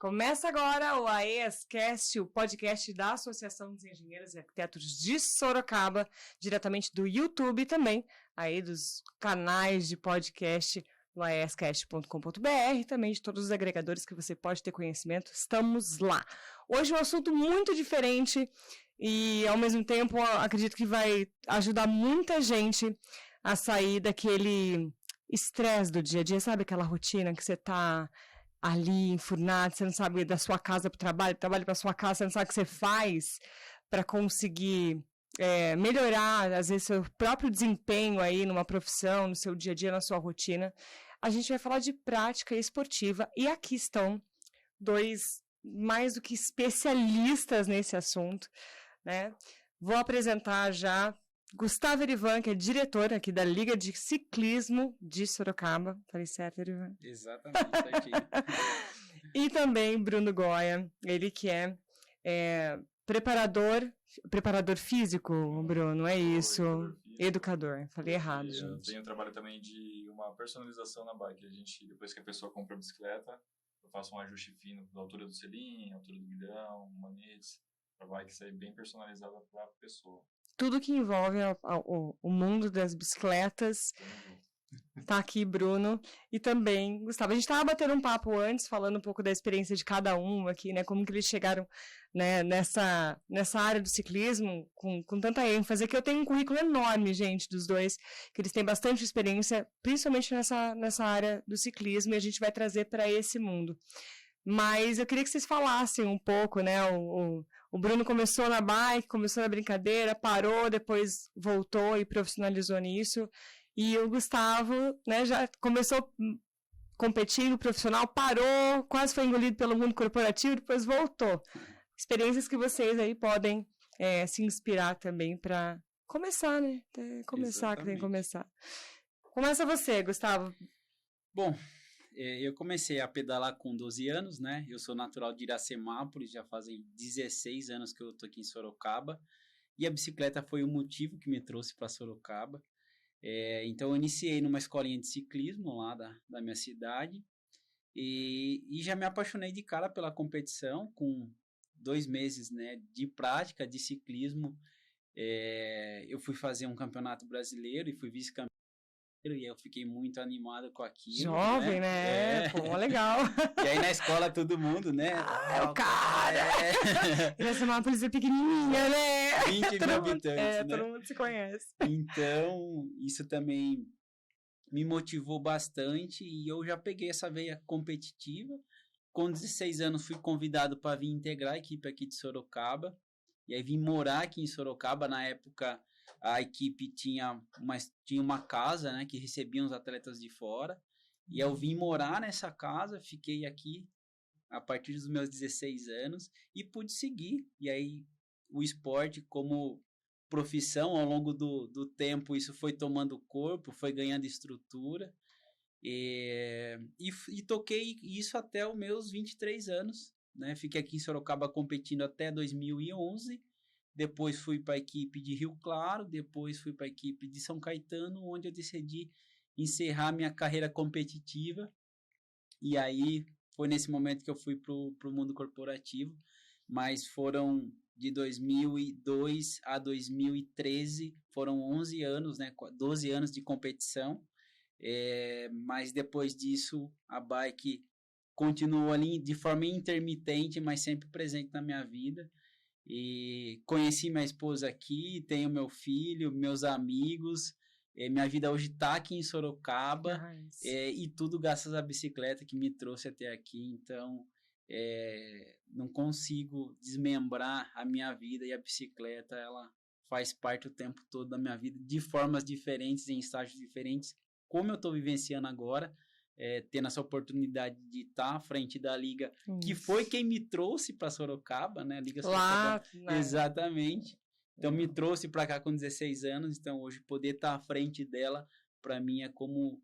Começa agora o AEScast, o podcast da Associação dos Engenheiros e Arquitetos de Sorocaba, diretamente do YouTube e também aí dos canais de podcast no aescast.com.br, também de todos os agregadores que você pode ter conhecimento, estamos lá. Hoje é um assunto muito diferente e, ao mesmo tempo, acredito que vai ajudar muita gente a sair daquele estresse do dia a dia, sabe? Aquela rotina que você tá ali enfurnado, você não sabe da sua casa para o trabalho, trabalho para sua casa, você não sabe o que você faz para conseguir melhorar, às vezes, seu próprio desempenho aí numa profissão, no seu dia a dia, na sua rotina. A gente vai falar de prática esportiva e aqui estão dois mais do que especialistas nesse assunto, né? Vou apresentar já Gustavo Erivan, que é diretor aqui da Liga de Ciclismo de Sorocaba. Falei certo, Erivan? Exatamente, certinho. E também Bruno Goya, ele que é preparador físico, Bruno, é isso? Educador. Falei errado, gente. Eu tenho trabalho também de uma personalização na bike. Depois que a pessoa compra a bicicleta, eu faço um ajuste fino da altura do selim, altura do guidão, manetes, para a bike sair bem personalizada para a pessoa. Tudo que envolve o mundo das bicicletas. Tá aqui, Bruno, e também Gustavo. A gente estava batendo um papo antes, falando um pouco da experiência de cada um aqui, né? Como que eles chegaram, né, nessa área do ciclismo com tanta ênfase, que eu tenho um currículo enorme, gente, dos dois, que eles têm bastante experiência, principalmente nessa área do ciclismo, e a gente vai trazer para esse mundo. Mas eu queria que vocês falassem um pouco, né? O Bruno começou na bike, começou na brincadeira, parou, depois voltou e profissionalizou nisso. E o Gustavo, né, já começou competindo profissional, parou, quase foi engolido pelo mundo corporativo, depois voltou. Experiências que vocês aí podem se inspirar também para começar, né? Começar, que tem que começar. Começa você, Gustavo. Bom, eu comecei a pedalar com 12 anos, né? Eu sou natural de Iracemápolis, já fazem 16 anos que eu tô aqui em Sorocaba. E a bicicleta foi o motivo que me trouxe para Sorocaba. Então eu iniciei numa escolinha de ciclismo lá da minha cidade e já me apaixonei de cara pela competição. Com 2 meses, né, de prática de ciclismo, eu fui fazer um campeonato brasileiro e fui vice-campeão e eu fiquei muito animado com aquilo. Jovem, né? Pô, legal. E aí na escola todo mundo, né? É o cara! Iracemápolis é pequenininha, né? 20 mil habitantes, né? Todo mundo se conhece. Então, isso também me motivou bastante e eu já peguei essa veia competitiva. Com 16 anos fui convidado para vir integrar a equipe aqui de Sorocaba. E aí vim morar aqui em Sorocaba. Na época a equipe tinha uma casa, né, que recebia os atletas de fora. E eu vim morar nessa casa, fiquei aqui a partir dos meus 16 anos e pude seguir. E aí o esporte como profissão, ao longo do tempo, isso foi tomando corpo, foi ganhando estrutura. E toquei isso até os meus 23 anos. Né? Fiquei aqui em Sorocaba competindo até 2011. Depois fui para a equipe de Rio Claro, depois fui para a equipe de São Caetano, onde eu decidi encerrar minha carreira competitiva. E aí foi nesse momento que eu fui para o mundo corporativo, mas foram de 2002 a 2013, foram 11 anos, né, 12 anos de competição, mas depois disso a bike continuou ali de forma intermitente, mas sempre presente na minha vida. E conheci minha esposa aqui, tenho meu filho, meus amigos, minha vida hoje está aqui em Sorocaba, e tudo graças à bicicleta que me trouxe até aqui. Então não consigo desmembrar a minha vida, e a bicicleta ela faz parte o tempo todo da minha vida, de formas diferentes, em estágios diferentes, como eu estou vivenciando agora. Tendo essa oportunidade de estar à frente da Liga, que foi quem me trouxe para Sorocaba, né? A Liga Sorocaba. Né? Exatamente. Então, me trouxe para cá com 16 anos. Então, hoje, poder estar à frente dela, para mim, é como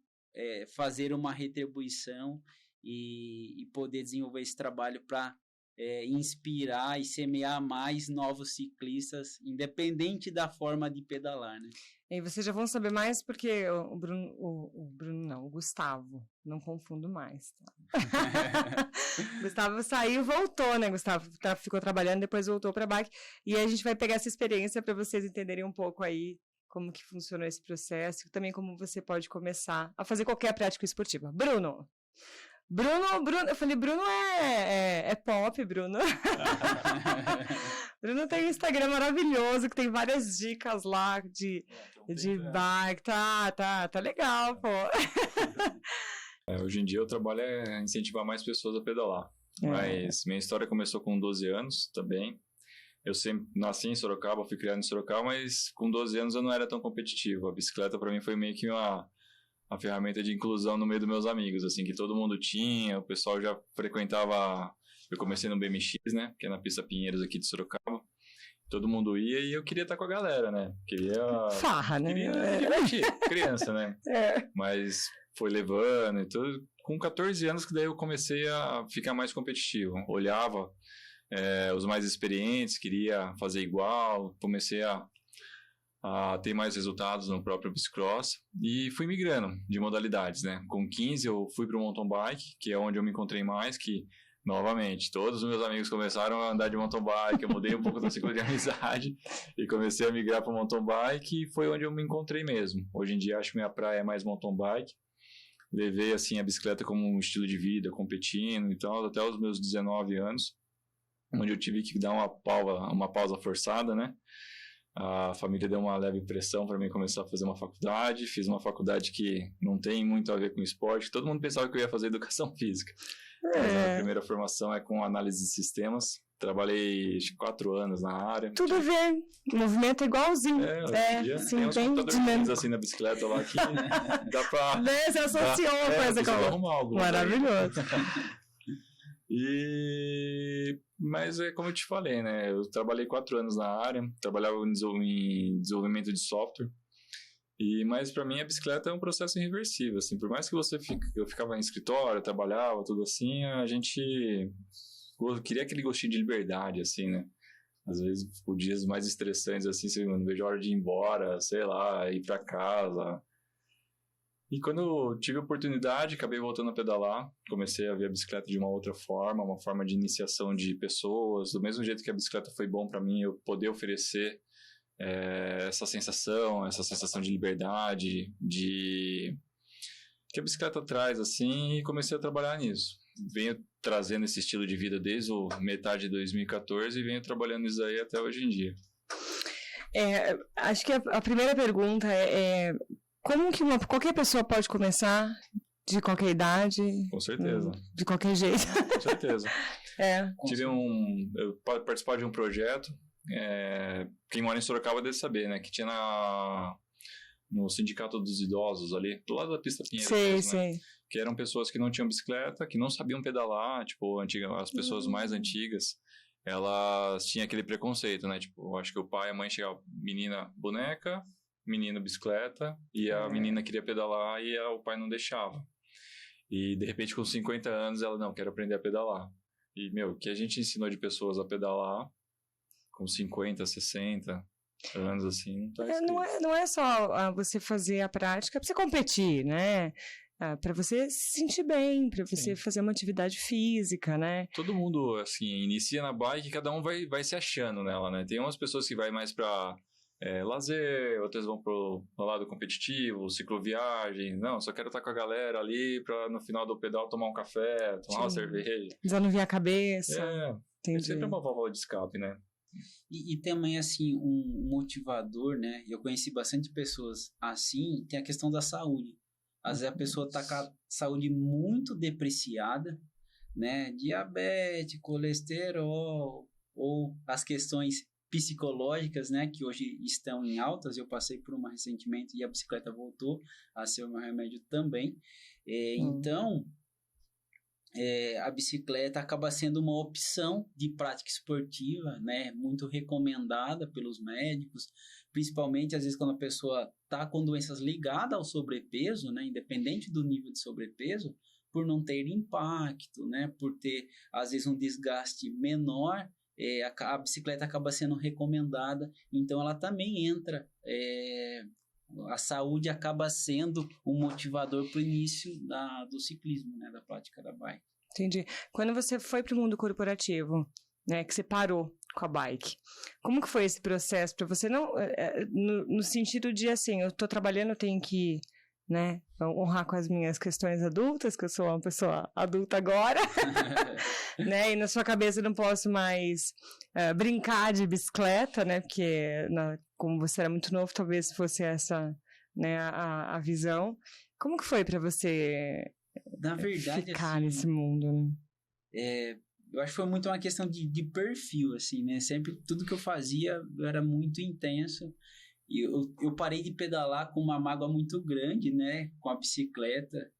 fazer uma retribuição e poder desenvolver esse trabalho para inspirar e semear mais novos ciclistas, independente da forma de pedalar, né? E vocês já vão saber mais porque o Gustavo, não confundo mais, tá? Gustavo saiu e voltou, né? Gustavo ficou trabalhando, depois voltou para a bike. E aí a gente vai pegar essa experiência para vocês entenderem um pouco aí como que funciona esse processo e também como você pode começar a fazer qualquer prática esportiva. Bruno, eu falei, Bruno é pop, Bruno. Bruno tem um Instagram maravilhoso, que tem várias dicas lá de bike, tá legal, pô. Hoje em dia o trabalho é incentivar mais pessoas a pedalar, mas minha história começou com 12 anos também. Eu sempre nasci em Sorocaba, fui criado em Sorocaba, mas com 12 anos eu não era tão competitivo. A bicicleta para mim foi meio que uma ferramenta de inclusão no meio dos meus amigos, assim, que todo mundo tinha, o pessoal já frequentava. Eu comecei no BMX, né, que é na pista Pinheiros aqui de Sorocaba. Todo mundo ia e eu queria estar com a galera, né? Farra, né? Queria divertir, criança, né? Mas foi levando e tudo. Com 14 anos que daí eu comecei a ficar mais competitivo. Olhava os mais experientes, queria fazer igual, comecei a ter mais resultados no próprio bicicross e fui migrando de modalidades, né? Com 15 eu fui para o mountain bike, que é onde eu me encontrei mais, que novamente, todos os meus amigos começaram a andar de mountain bike, eu mudei um pouco do ciclo de amizade e comecei a migrar para o mountain bike e foi onde eu me encontrei mesmo. Hoje em dia acho que minha praia é mais mountain bike. Levei assim a bicicleta como um estilo de vida, competindo e tal, até os meus 19 anos, onde eu tive que dar uma pausa forçada, né? A família deu uma leve pressão para mim começar a fazer uma faculdade. Fiz uma faculdade que não tem muito a ver com esporte. Todo mundo pensava que eu ia fazer educação física. Mas a primeira formação é com análise de sistemas. Trabalhei 4 anos na área. Tudo a ver. O movimento é igualzinho. Sim, tem uns computadores assim na bicicleta lá que dá pra... Você associou uma coisa com a outra. Maravilhoso. Mas é como eu te falei, né? Eu trabalhei 4 anos na área, trabalhava em desenvolvimento de software. Mas para mim a bicicleta é um processo irreversível, assim. Por mais que eu ficava em escritório, trabalhava, tudo assim, a gente queria aquele gostinho de liberdade, assim, né? Às vezes, por dias mais estressantes, assim, você não vejo a hora de ir embora, sei lá, ir para casa. E quando eu tive a oportunidade, acabei voltando a pedalar, comecei a ver a bicicleta de uma outra forma, uma forma de iniciação de pessoas, do mesmo jeito que a bicicleta foi bom para mim, eu poder oferecer essa sensação de liberdade, que a bicicleta traz, assim, e comecei a trabalhar nisso. Venho trazendo esse estilo de vida desde metade de 2014 e venho trabalhando isso aí até hoje em dia. Acho que a primeira pergunta é como que qualquer pessoa pode começar, de qualquer idade? Com certeza. De qualquer jeito. Com certeza. Eu participava de um projeto, quem mora em Sorocaba deve saber, né? Que tinha no Sindicato dos Idosos ali, do lado da pista Pinheiros. Sei. Né? Que eram pessoas que não tinham bicicleta, que não sabiam pedalar, tipo, as pessoas mais antigas, elas tinham aquele preconceito, né? Tipo, eu acho que o pai e a mãe chegavam, menina boneca, menino bicicleta, e a menina queria pedalar e o pai não deixava. E de repente com 50 anos ela, não, quero aprender a pedalar. E, o que a gente ensinou de pessoas a pedalar com 50, 60 anos, assim, não tá escrito. Não é só você fazer a prática para você competir, né? Para você se sentir bem, para você fazer uma atividade física, né? Todo mundo, assim, inicia na bike e cada um vai se achando nela, né? Tem umas pessoas que vai mais para lazer, outras vão pro lado competitivo, cicloviagem. Não, só quero estar com a galera ali para no final do pedal tomar um café, tomar uma cerveja. Desanuviar a cabeça. É sempre uma válvula de escape, né? E também, assim, um motivador, né? Eu conheci bastante pessoas assim, tem a questão da saúde. Às vezes a pessoa tá com a saúde muito depreciada, né? Diabetes, colesterol, ou as questões psicológicas, né, que hoje estão em altas. Eu passei por uma recentemente e a bicicleta voltou a ser o meu remédio também. Então, a bicicleta acaba sendo uma opção de prática esportiva, né, muito recomendada pelos médicos, principalmente às vezes quando a pessoa está com doenças ligadas ao sobrepeso, né, independente do nível de sobrepeso, por não ter impacto, né, por ter às vezes um desgaste menor. A bicicleta acaba sendo recomendada, então ela também entra A saúde acaba sendo um motivador para o início do ciclismo, né? Da prática da bike. Entendi. Quando você foi para o mundo corporativo, né, que você parou com a bike, como que foi esse processo para você? Não, no sentido de, assim, eu tô trabalhando, eu tenho que, né, honrar com as minhas questões adultas, que eu sou uma pessoa adulta agora, né, e na sua cabeça eu não posso mais brincar de bicicleta, né, porque como você era muito novo, talvez fosse essa, né, a visão. Como que foi para você na verdade, ficar assim, nesse mundo, né? Eu acho que foi muito uma questão de perfil, assim, né? Sempre, tudo que eu fazia era muito intenso. E eu parei de pedalar com uma mágoa muito grande, né? Com a bicicleta.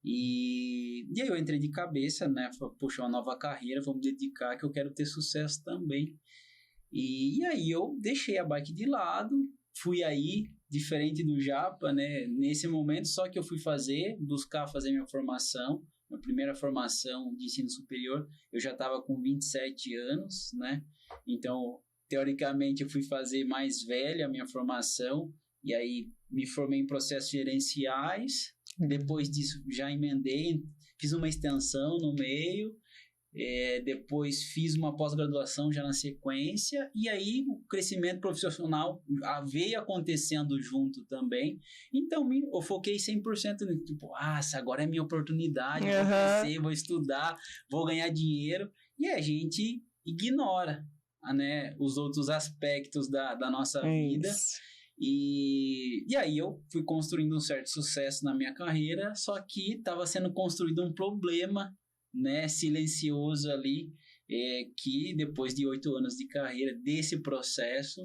E aí eu entrei de cabeça, né? Falei, poxa, uma nova carreira, vou me dedicar, que eu quero ter sucesso também. E aí eu deixei a bike de lado, fui aí, diferente do Japa, né? Nesse momento, só que eu fui buscar fazer minha formação. Minha primeira formação de ensino superior, eu já estava com 27 anos, né? Então, teoricamente, eu fui fazer mais velha a minha formação, e aí me formei em processos gerenciais. Depois disso, já emendei, fiz uma extensão no meio, depois fiz uma pós-graduação já na sequência, e aí o crescimento profissional veio acontecendo junto também. Então eu foquei 100% no tipo, agora é minha oportunidade, vou crescer, vou estudar, vou ganhar dinheiro, e a gente ignora, né, os outros aspectos da nossa vida. E aí eu fui construindo um certo sucesso na minha carreira, só que estava sendo construído um problema, né, silencioso ali, que depois de 8 anos de carreira, desse processo,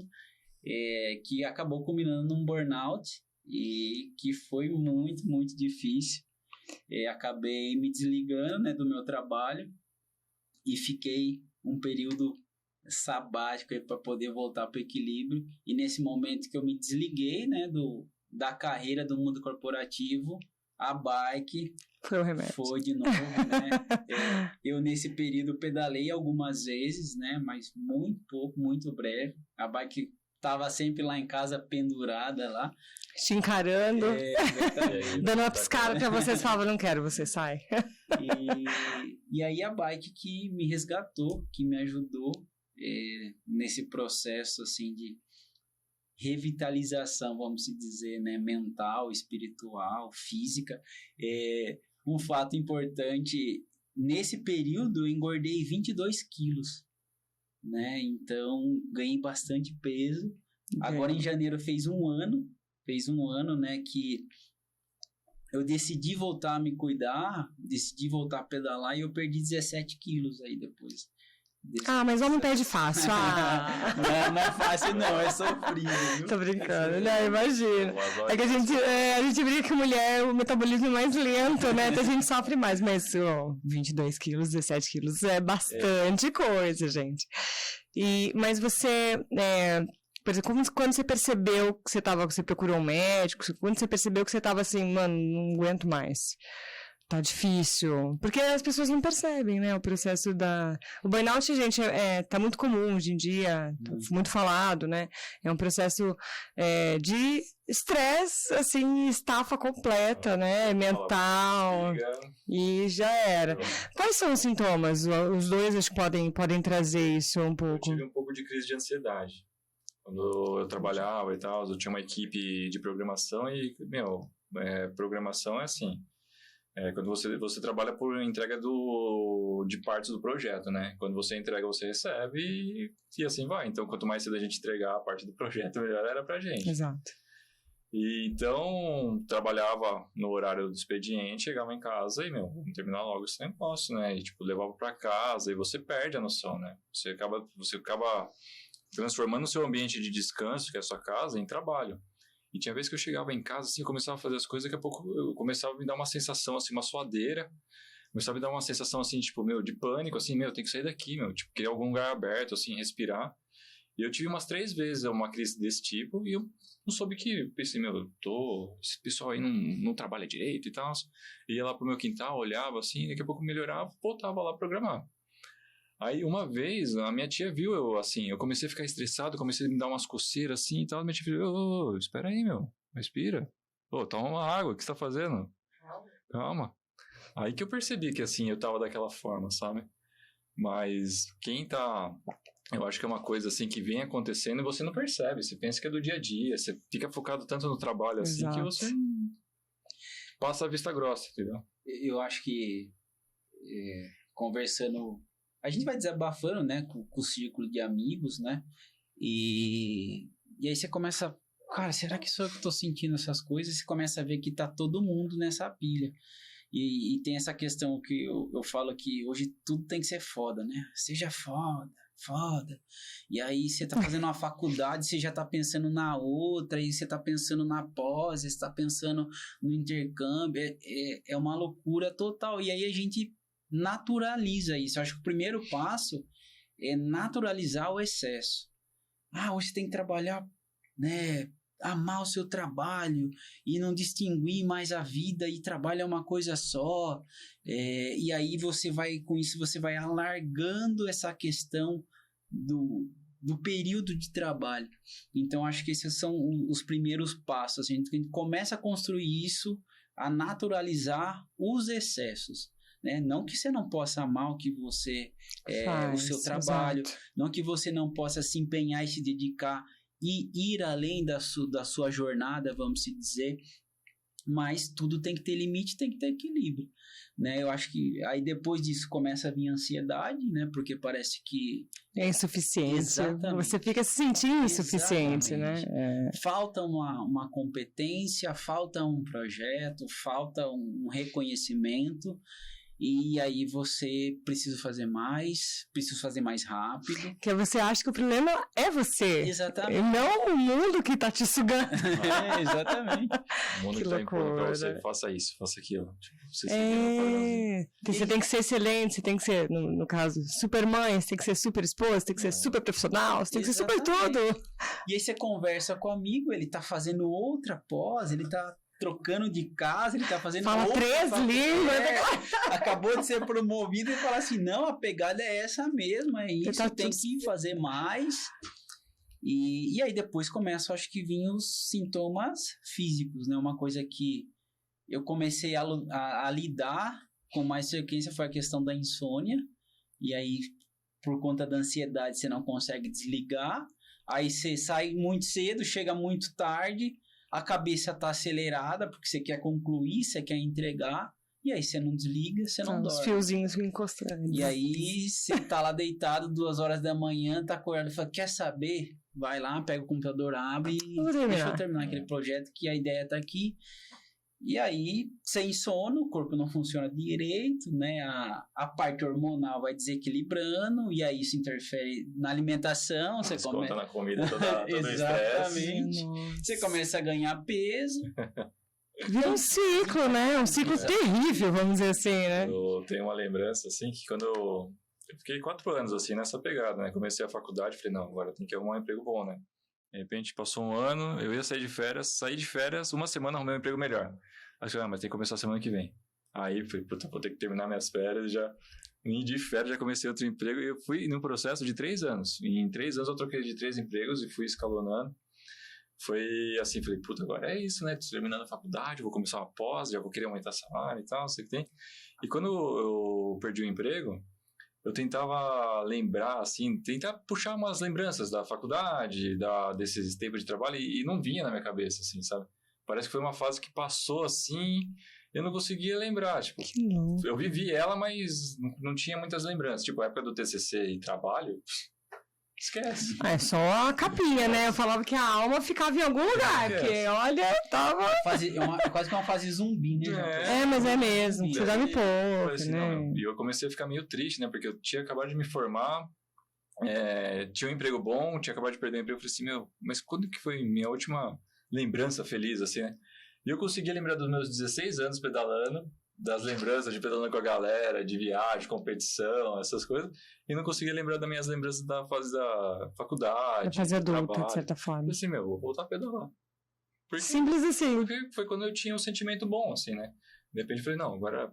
que acabou culminando num burnout, e que foi muito, muito difícil. Acabei me desligando, né, do meu trabalho e fiquei um período sabático para poder voltar para o equilíbrio. E nesse momento que eu me desliguei, né, da carreira do mundo corporativo, a bike foi o remédio. Foi de novo, né? Eu nesse período pedalei algumas vezes, né? Mas muito pouco, muito breve. A bike tava sempre lá em casa pendurada lá. Te encarando. Dando uma piscada para vocês, falava, não quero, você sai. E aí a bike que me resgatou, que me ajudou nesse processo assim de revitalização, vamos dizer, né, mental, espiritual, física. Um fato importante, nesse período eu engordei 22 quilos, né, então ganhei bastante peso. Agora em janeiro fez um ano, né, que eu decidi voltar a me cuidar, decidi voltar a pedalar, e eu perdi 17 quilos aí depois. Mas homem perde fácil. Não é fácil não, é sofrido, viu? Tô brincando, né? Imagina. É que a gente brinca que mulher, o metabolismo é mais lento, né? Então a gente sofre mais, mas 22 quilos, 17 quilos é bastante coisa, gente. Mas você, por exemplo, quando você percebeu que você procurou um médico, quando você percebeu que você tava assim, mano, não aguento mais. Tá difícil, porque as pessoas não percebem, né, o processo o burnout, gente, tá muito comum hoje em dia, muito falado, né, é um processo de estresse, assim, estafa completa, né, mental, e já era. Quais são os sintomas? Os dois acho que podem trazer isso um pouco. Eu tive um pouco de crise de ansiedade, quando eu trabalhava e tal, eu tinha uma equipe de programação e, programação é assim, quando você trabalha por entrega de partes do projeto, né? Quando você entrega, você recebe e assim vai. Então, quanto mais cedo a gente entregar a parte do projeto, melhor era pra gente. Exato. E então, trabalhava no horário do expediente, chegava em casa e, vamos terminar logo esse negócio, né? E, levava pra casa e você perde a noção, né? Você acaba transformando o seu ambiente de descanso, que é a sua casa, em trabalho. E tinha vezes que eu chegava em casa, assim, eu começava a fazer as coisas, daqui a pouco eu começava a me dar uma sensação, assim, uma suadeira. Começava a me dar uma sensação, assim, de pânico, assim, tem que sair daqui, queria algum lugar aberto, assim, respirar. E eu tive umas 3 vezes uma crise desse tipo, e eu não soube pensei, esse pessoal aí não trabalha direito e tal. Ia lá pro meu quintal, olhava, assim, daqui a pouco melhorava, voltava lá a programar. Aí, uma vez, a minha tia viu eu comecei a ficar estressado, comecei a me dar umas coceiras assim e tal. Minha tia falou, espera aí, respira. Pô, toma uma água, o que você tá fazendo? Calma. Aí que eu percebi que, assim, eu tava daquela forma, sabe? Mas quem tá... Eu acho que é uma coisa, assim, que vem acontecendo e você não percebe. Você pensa que é do dia a dia. Você fica focado tanto no trabalho, assim, que você passa a vista grossa, entendeu? Eu acho que conversando... A gente vai desabafando, né? Com o círculo de amigos, né? E aí você começa... Cara, será que sou eu que tô sentindo essas coisas? Você começa a ver que tá todo mundo nessa pilha. E tem essa questão que eu falo que hoje tudo tem que ser foda, né? Seja foda. E aí você tá fazendo uma faculdade, você já tá pensando na outra, e você tá pensando na pós, você tá pensando no intercâmbio, é uma loucura total. E aí a gente naturaliza isso. Eu acho que o primeiro passo é naturalizar o excesso. Hoje você tem que trabalhar, né? Amar o seu trabalho e não distinguir mais a vida e trabalho é uma coisa só. E aí com isso você vai alargando essa questão do período de trabalho. Então acho que esses são os primeiros passos. A gente começa a construir isso, a naturalizar os excessos. Né? Não que você não possa amar o que você o seu trabalho, exato. Não que você não possa se empenhar e se dedicar e ir além da sua jornada, vamos se dizer, mas tudo tem que ter limite, tem que ter equilíbrio, né? Eu acho que aí depois disso começa a vir a ansiedade, né? Porque parece que... É insuficiente. Exatamente. Você fica se sentindo insuficiente, exatamente. Né? Falta uma competência, falta um projeto, falta um reconhecimento. E aí você precisa fazer mais rápido. Porque você acha que o problema é você. Exatamente. E não o mundo que tá te sugando. Exatamente. O mundo que tá impondo pra você, faça isso, faça aquilo. Tipo, você você tem que ser excelente, você tem que ser, no caso, super mãe, você tem que ser super esposa, você tem que ser super profissional, você tem que ser super tudo. E aí você conversa com o amigo, ele tá fazendo outra pós, ele tá trocando de casa, ele tá fazendo... Fala 3 línguas. Acabou de ser promovido e fala assim, não, a pegada é essa mesmo, é isso, tem que fazer mais. E aí depois começam, acho que vir os sintomas físicos, né? Uma coisa que eu comecei a lidar com mais frequência foi a questão da insônia. E aí, por conta da ansiedade, você não consegue desligar. Aí você sai muito cedo, chega muito tarde, a cabeça tá acelerada porque você quer concluir, você quer entregar, e aí você não desliga, você não dorme. Os fiozinhos encostando. E aí você tá lá deitado 2 horas da manhã, tá acordado e fala, quer saber? Vai lá, pega o computador, abre e deixa eu terminar aquele projeto que a ideia tá aqui. E aí, sem sono, o corpo não funciona direito, né? A parte hormonal vai desequilibrando, e aí isso interfere na alimentação. Você começa na comida todo exatamente. Você começa a ganhar peso. Vira um ciclo, né? Um ciclo terrível, vamos dizer assim, né? Eu tenho uma lembrança, assim, que quando eu fiquei 4 anos, assim, nessa pegada, né? Comecei a faculdade, falei, não, agora tem que arrumar um emprego bom, né? De repente, passou 1 ano, eu ia sair de férias, 1 semana arrumei um emprego melhor. Aí eu falei, mas tem que começar semana que vem. Aí, falei, puta, vou ter que terminar minhas férias, já vim de férias, já comecei outro emprego, e eu fui num processo de 3 anos. E em 3 anos eu troquei de 3 empregos e fui escalonando. Foi assim, falei, puta, agora é isso, né? Tô terminando a faculdade, vou começar uma pós, já vou querer aumentar salário e tal, não sei o que tem. E quando eu perdi o emprego, eu tentava lembrar, assim, tentar puxar umas lembranças da faculdade, desses tempos de trabalho, e não vinha na minha cabeça, assim, sabe? Parece que foi uma fase que passou, assim, eu não conseguia lembrar, tipo... Eu vivi ela, mas não tinha muitas lembranças. Tipo, a época do TCC e trabalho, esquece. É só a capinha, né? Eu falava que a alma ficava em algum lugar, porque, olha, tava... É quase que uma fase zumbi, né? Mas é mesmo, você dorme pouco, assim, né? E eu comecei a ficar meio triste, né? Porque eu tinha acabado de me formar, tinha um emprego bom, tinha acabado de perder o emprego. Eu falei assim, mas quando que foi minha última lembrança feliz, assim, né? E eu consegui lembrar dos meus 16 anos pedalando, das lembranças de pedalando com a galera, de viagem, competição, essas coisas, e não consegui lembrar das minhas lembranças da fase da faculdade, da fase adulta, trabalho. de certa forma. Eu falei assim, vou voltar a pedalar. Simples assim. Porque foi quando eu tinha um sentimento bom, assim, né? De repente eu falei, não, agora,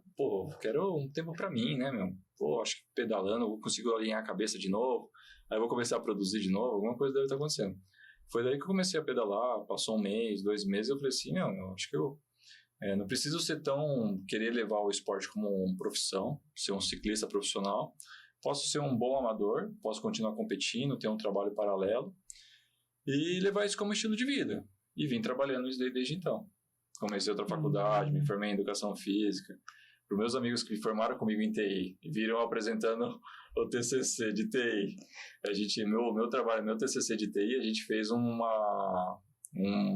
quero um tempo pra mim, né, meu? Acho que pedalando eu consigo alinhar a cabeça de novo, aí eu vou começar a produzir de novo, alguma coisa deve estar acontecendo. Foi daí que eu comecei a pedalar, passou 1 mês, 2 meses, eu falei assim, não, eu acho que eu não preciso querer levar o esporte como uma profissão, ser um ciclista profissional. Posso ser um bom amador, posso continuar competindo, ter um trabalho paralelo e levar isso como estilo de vida. E vim trabalhando isso desde então. Comecei outra faculdade, me formei em educação física. Para os meus amigos que formaram comigo em TI e viram apresentando o TCC de TI, meu trabalho, meu TCC de TI, a gente fez um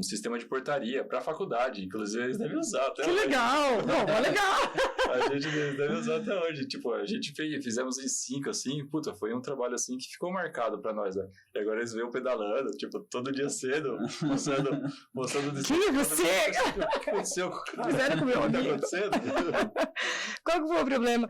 sistema de portaria para a faculdade. Inclusive, eles devem usar até hoje. Que legal! Pô, legal! A gente deve usar até hoje. Tipo, a gente fizemos em 5, assim. Puta, foi um trabalho, assim, que ficou marcado pra nós, né? E agora eles veem pedalando, tipo, todo dia cedo, mostrando Quem é você? O que aconteceu com o cara? Fizeram com o meu O que tá amigo. acontecendo? Qual que foi o problema?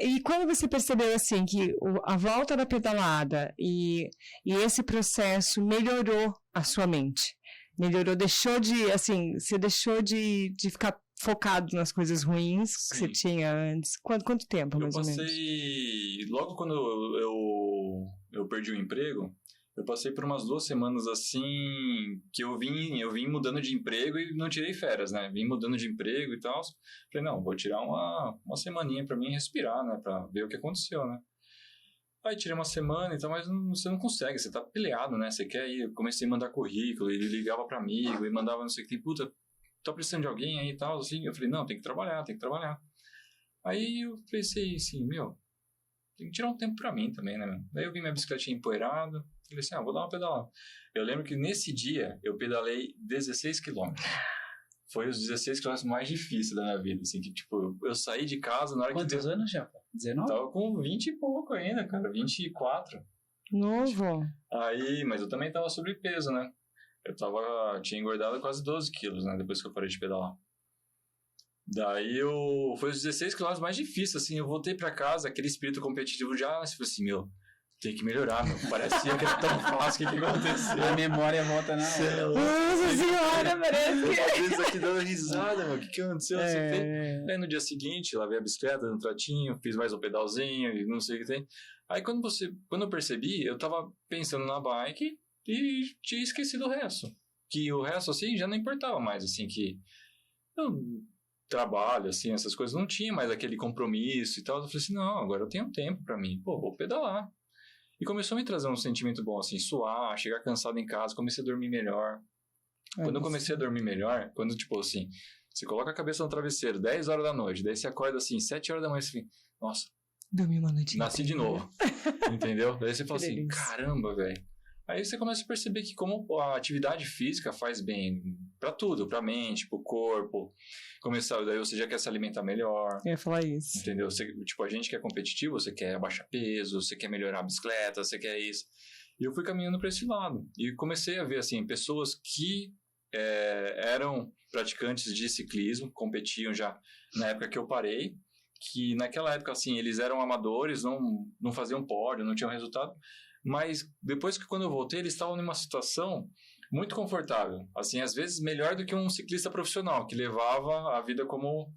E quando você percebeu, assim, que a volta da pedalada e esse processo melhorou a sua mente? Melhorou, você deixou de ficar focado nas coisas ruins que você tinha antes? Quanto tempo, mais ou menos? Logo quando eu perdi o emprego, eu passei por umas 2 semanas assim, que eu vim mudando de emprego e não tirei férias, né? Vim mudando de emprego e tal. Falei, não, vou tirar uma semaninha pra mim respirar, né? Pra ver o que aconteceu, né? Aí tirei uma semana e tal, mas você não consegue, você tá peleado, né? Você quer ir, eu comecei a mandar currículo, ele ligava pra amigo e mandava não sei o que, puta, tá precisando de alguém aí e tal, assim. Eu falei, não, tem que trabalhar. Aí eu pensei assim, tem que tirar um tempo pra mim também, né, meu? Daí eu vi minha bicicletinha empoeirada, falei assim, vou dar uma pedalada. Eu lembro que nesse dia eu pedalei 16 quilômetros. Foi os 16 quilômetros mais difíceis da minha vida, assim, que tipo, eu saí de casa na hora Quantos anos já? 19? Tava com 20 e pouco ainda, cara, 24. Novo. Aí, mas eu também tava sobrepeso, né? Tinha engordado quase 12 quilos, né, depois que eu parei de pedalar. Daí foi os 16 quilômetros mais difíceis, assim, eu voltei pra casa, aquele espírito competitivo já, assim, tem que melhorar, meu. Parecia que era tão fácil, o que aconteceu? A memória volta na hora. Nossa senhora, parece que... Às vezes aqui dando risada, meu. O que aconteceu? Aí no dia seguinte, lavei a bicicleta no tratinho, fiz mais um pedalzinho e não sei o que tem. Aí quando eu percebi, eu tava pensando na bike e tinha esquecido o resto. Que o resto, assim, já não importava mais, assim, que... trabalho, assim, essas coisas, não tinha mais aquele compromisso e tal. Eu falei assim, não, agora eu tenho tempo pra mim. Vou pedalar. E começou a me trazer um sentimento bom, assim, suar, chegar cansado em casa, comecei a dormir melhor. Quando eu comecei a dormir melhor, tipo assim, você coloca a cabeça no travesseiro, 10 horas da noite, daí você acorda assim, 7 horas da manhã, você fica, nossa, dormi uma noite nasci de novo, entendeu? Daí você fala Que assim, delícia. caramba, velho. Aí você começa a perceber que como a atividade física faz bem pra tudo, pra mente, pro corpo. Daí você já quer se alimentar melhor. Eu ia falar isso. Entendeu? Tipo, a gente que é competitivo, você quer abaixar peso, você quer melhorar a bicicleta, você quer isso. E eu fui caminhando pra esse lado. E comecei a ver, assim, pessoas que eram praticantes de ciclismo, competiam já na época que eu parei, que naquela época, assim, eles eram amadores, não faziam pódio, não tinham resultado. Mas depois que quando eu voltei, eles estavam numa situação muito confortável. Assim, às vezes melhor do que um ciclista profissional, que levava a vida como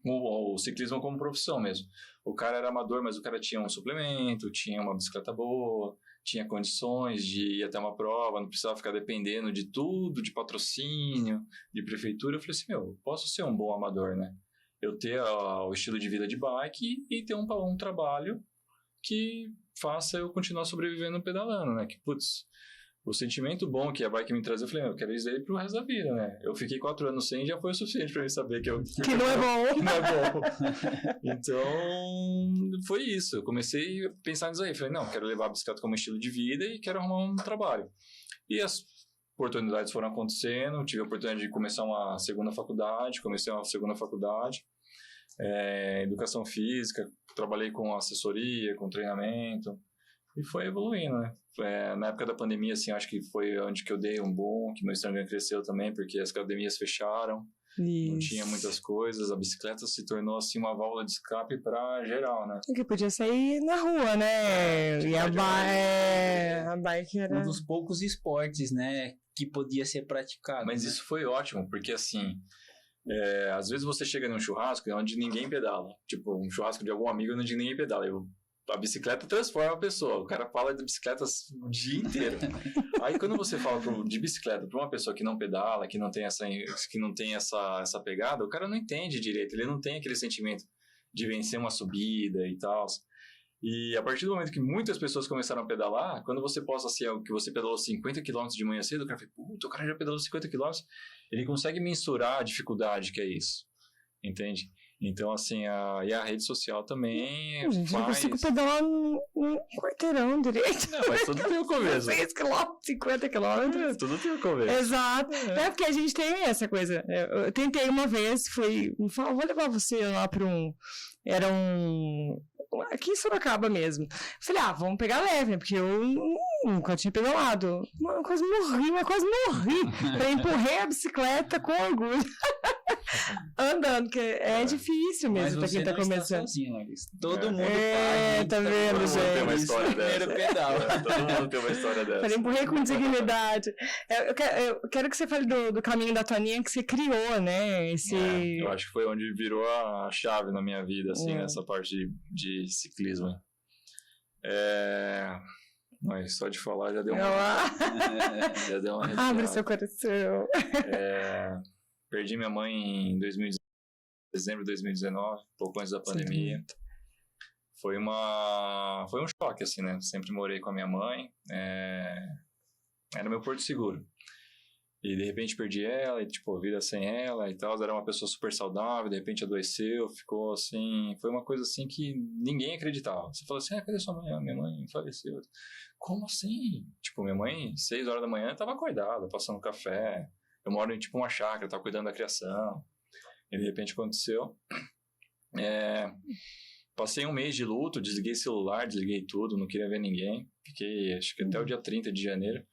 o ciclismo como profissão mesmo. O cara era amador, mas o cara tinha um suplemento, tinha uma bicicleta boa, tinha condições de ir até uma prova, não precisava ficar dependendo de tudo, de patrocínio, de prefeitura. Eu falei assim, eu posso ser um bom amador, né? Eu ter o estilo de vida de bike e ter um trabalho que faça eu continuar sobrevivendo pedalando, né? Que, putz, o sentimento bom que a bike me traz, eu falei, eu quero isso aí pro resto da vida, né? Eu fiquei 4 anos sem e já foi o suficiente pra mim saber que não é bom. Que não é bom. Então, foi isso. Eu comecei a pensar nisso aí. Falei, não, quero levar a bicicleta como estilo de vida e quero arrumar um trabalho. E as oportunidades foram acontecendo, tive a oportunidade de começar uma segunda faculdade, educação física, trabalhei com assessoria, com treinamento, e foi evoluindo, né? Na época da pandemia, assim, acho que foi onde que eu dei um boom, que meu Instagram cresceu também, porque as academias fecharam, não tinha muitas coisas, a bicicleta se tornou, assim, uma válvula de escape pra geral, né? Porque podia sair na rua, né? E a bike era... Um dos poucos esportes, né, que podia ser praticado. Mas né? isso foi ótimo, porque, assim... às vezes você chega num churrasco onde ninguém pedala. Tipo, um churrasco de algum amigo onde ninguém pedala. Eu a bicicleta transforma a pessoa. O cara fala de bicicleta o dia inteiro. Aí quando você fala de bicicleta para uma pessoa que não pedala, que não tem essa pegada, o cara não entende direito. Ele não tem aquele sentimento de vencer uma subida e tal. E a partir do momento que muitas pessoas começaram a pedalar, quando você posta assim, que você pedalou 50 km de manhã cedo, o cara fala, puta, o cara já pedalou 50 km. Ele consegue mensurar a dificuldade que é isso. Entende? Então, assim, a rede social também gente, eu consigo pedalar um quarteirão direito. Não, mas tudo tem o começo. 6 km, 50 km. Tudo tem o começo. Exato. É porque a gente tem essa coisa. Eu tentei uma vez, vou levar você lá para era aqui em Sorocaba mesmo. Falei, vamos pegar leve, porque eu nunca tinha pedalado. Eu quase morri. Eu empurrei a bicicleta com orgulho. Andando, porque é difícil mesmo pra quem tá começando. Sozinho, Larissa. Todo mundo faz. Tá vendo, gente? Tem uma história primeiro dessa. pedal. Todo mundo tem uma história dessa. Falei, empurrei com dignidade. Eu quero que você fale do caminho da Toninha que você criou, né? Eu acho que foi onde virou a chave na minha vida, assim, nessa parte de ciclismo. Mas só de falar já deu uma Abre seu coração. Perdi minha mãe em dezembro de 2019, pouco antes da pandemia. Foi um choque, assim, né? Sempre morei com a minha mãe. Era meu porto seguro. E de repente perdi ela, e tipo, vida sem ela e tal. Era uma pessoa super saudável, de repente adoeceu, ficou assim. Foi uma coisa assim que ninguém acreditava. Você falou assim: cadê sua mãe? Minha mãe faleceu. Como assim? Tipo, minha mãe, 6 horas da manhã, estava acordada, passando café. Eu moro em tipo uma chácara, tava cuidando da criação. E de repente aconteceu. Passei um mês de luto, desliguei celular, desliguei tudo, não queria ver ninguém. Fiquei, acho que até o dia 30 de janeiro.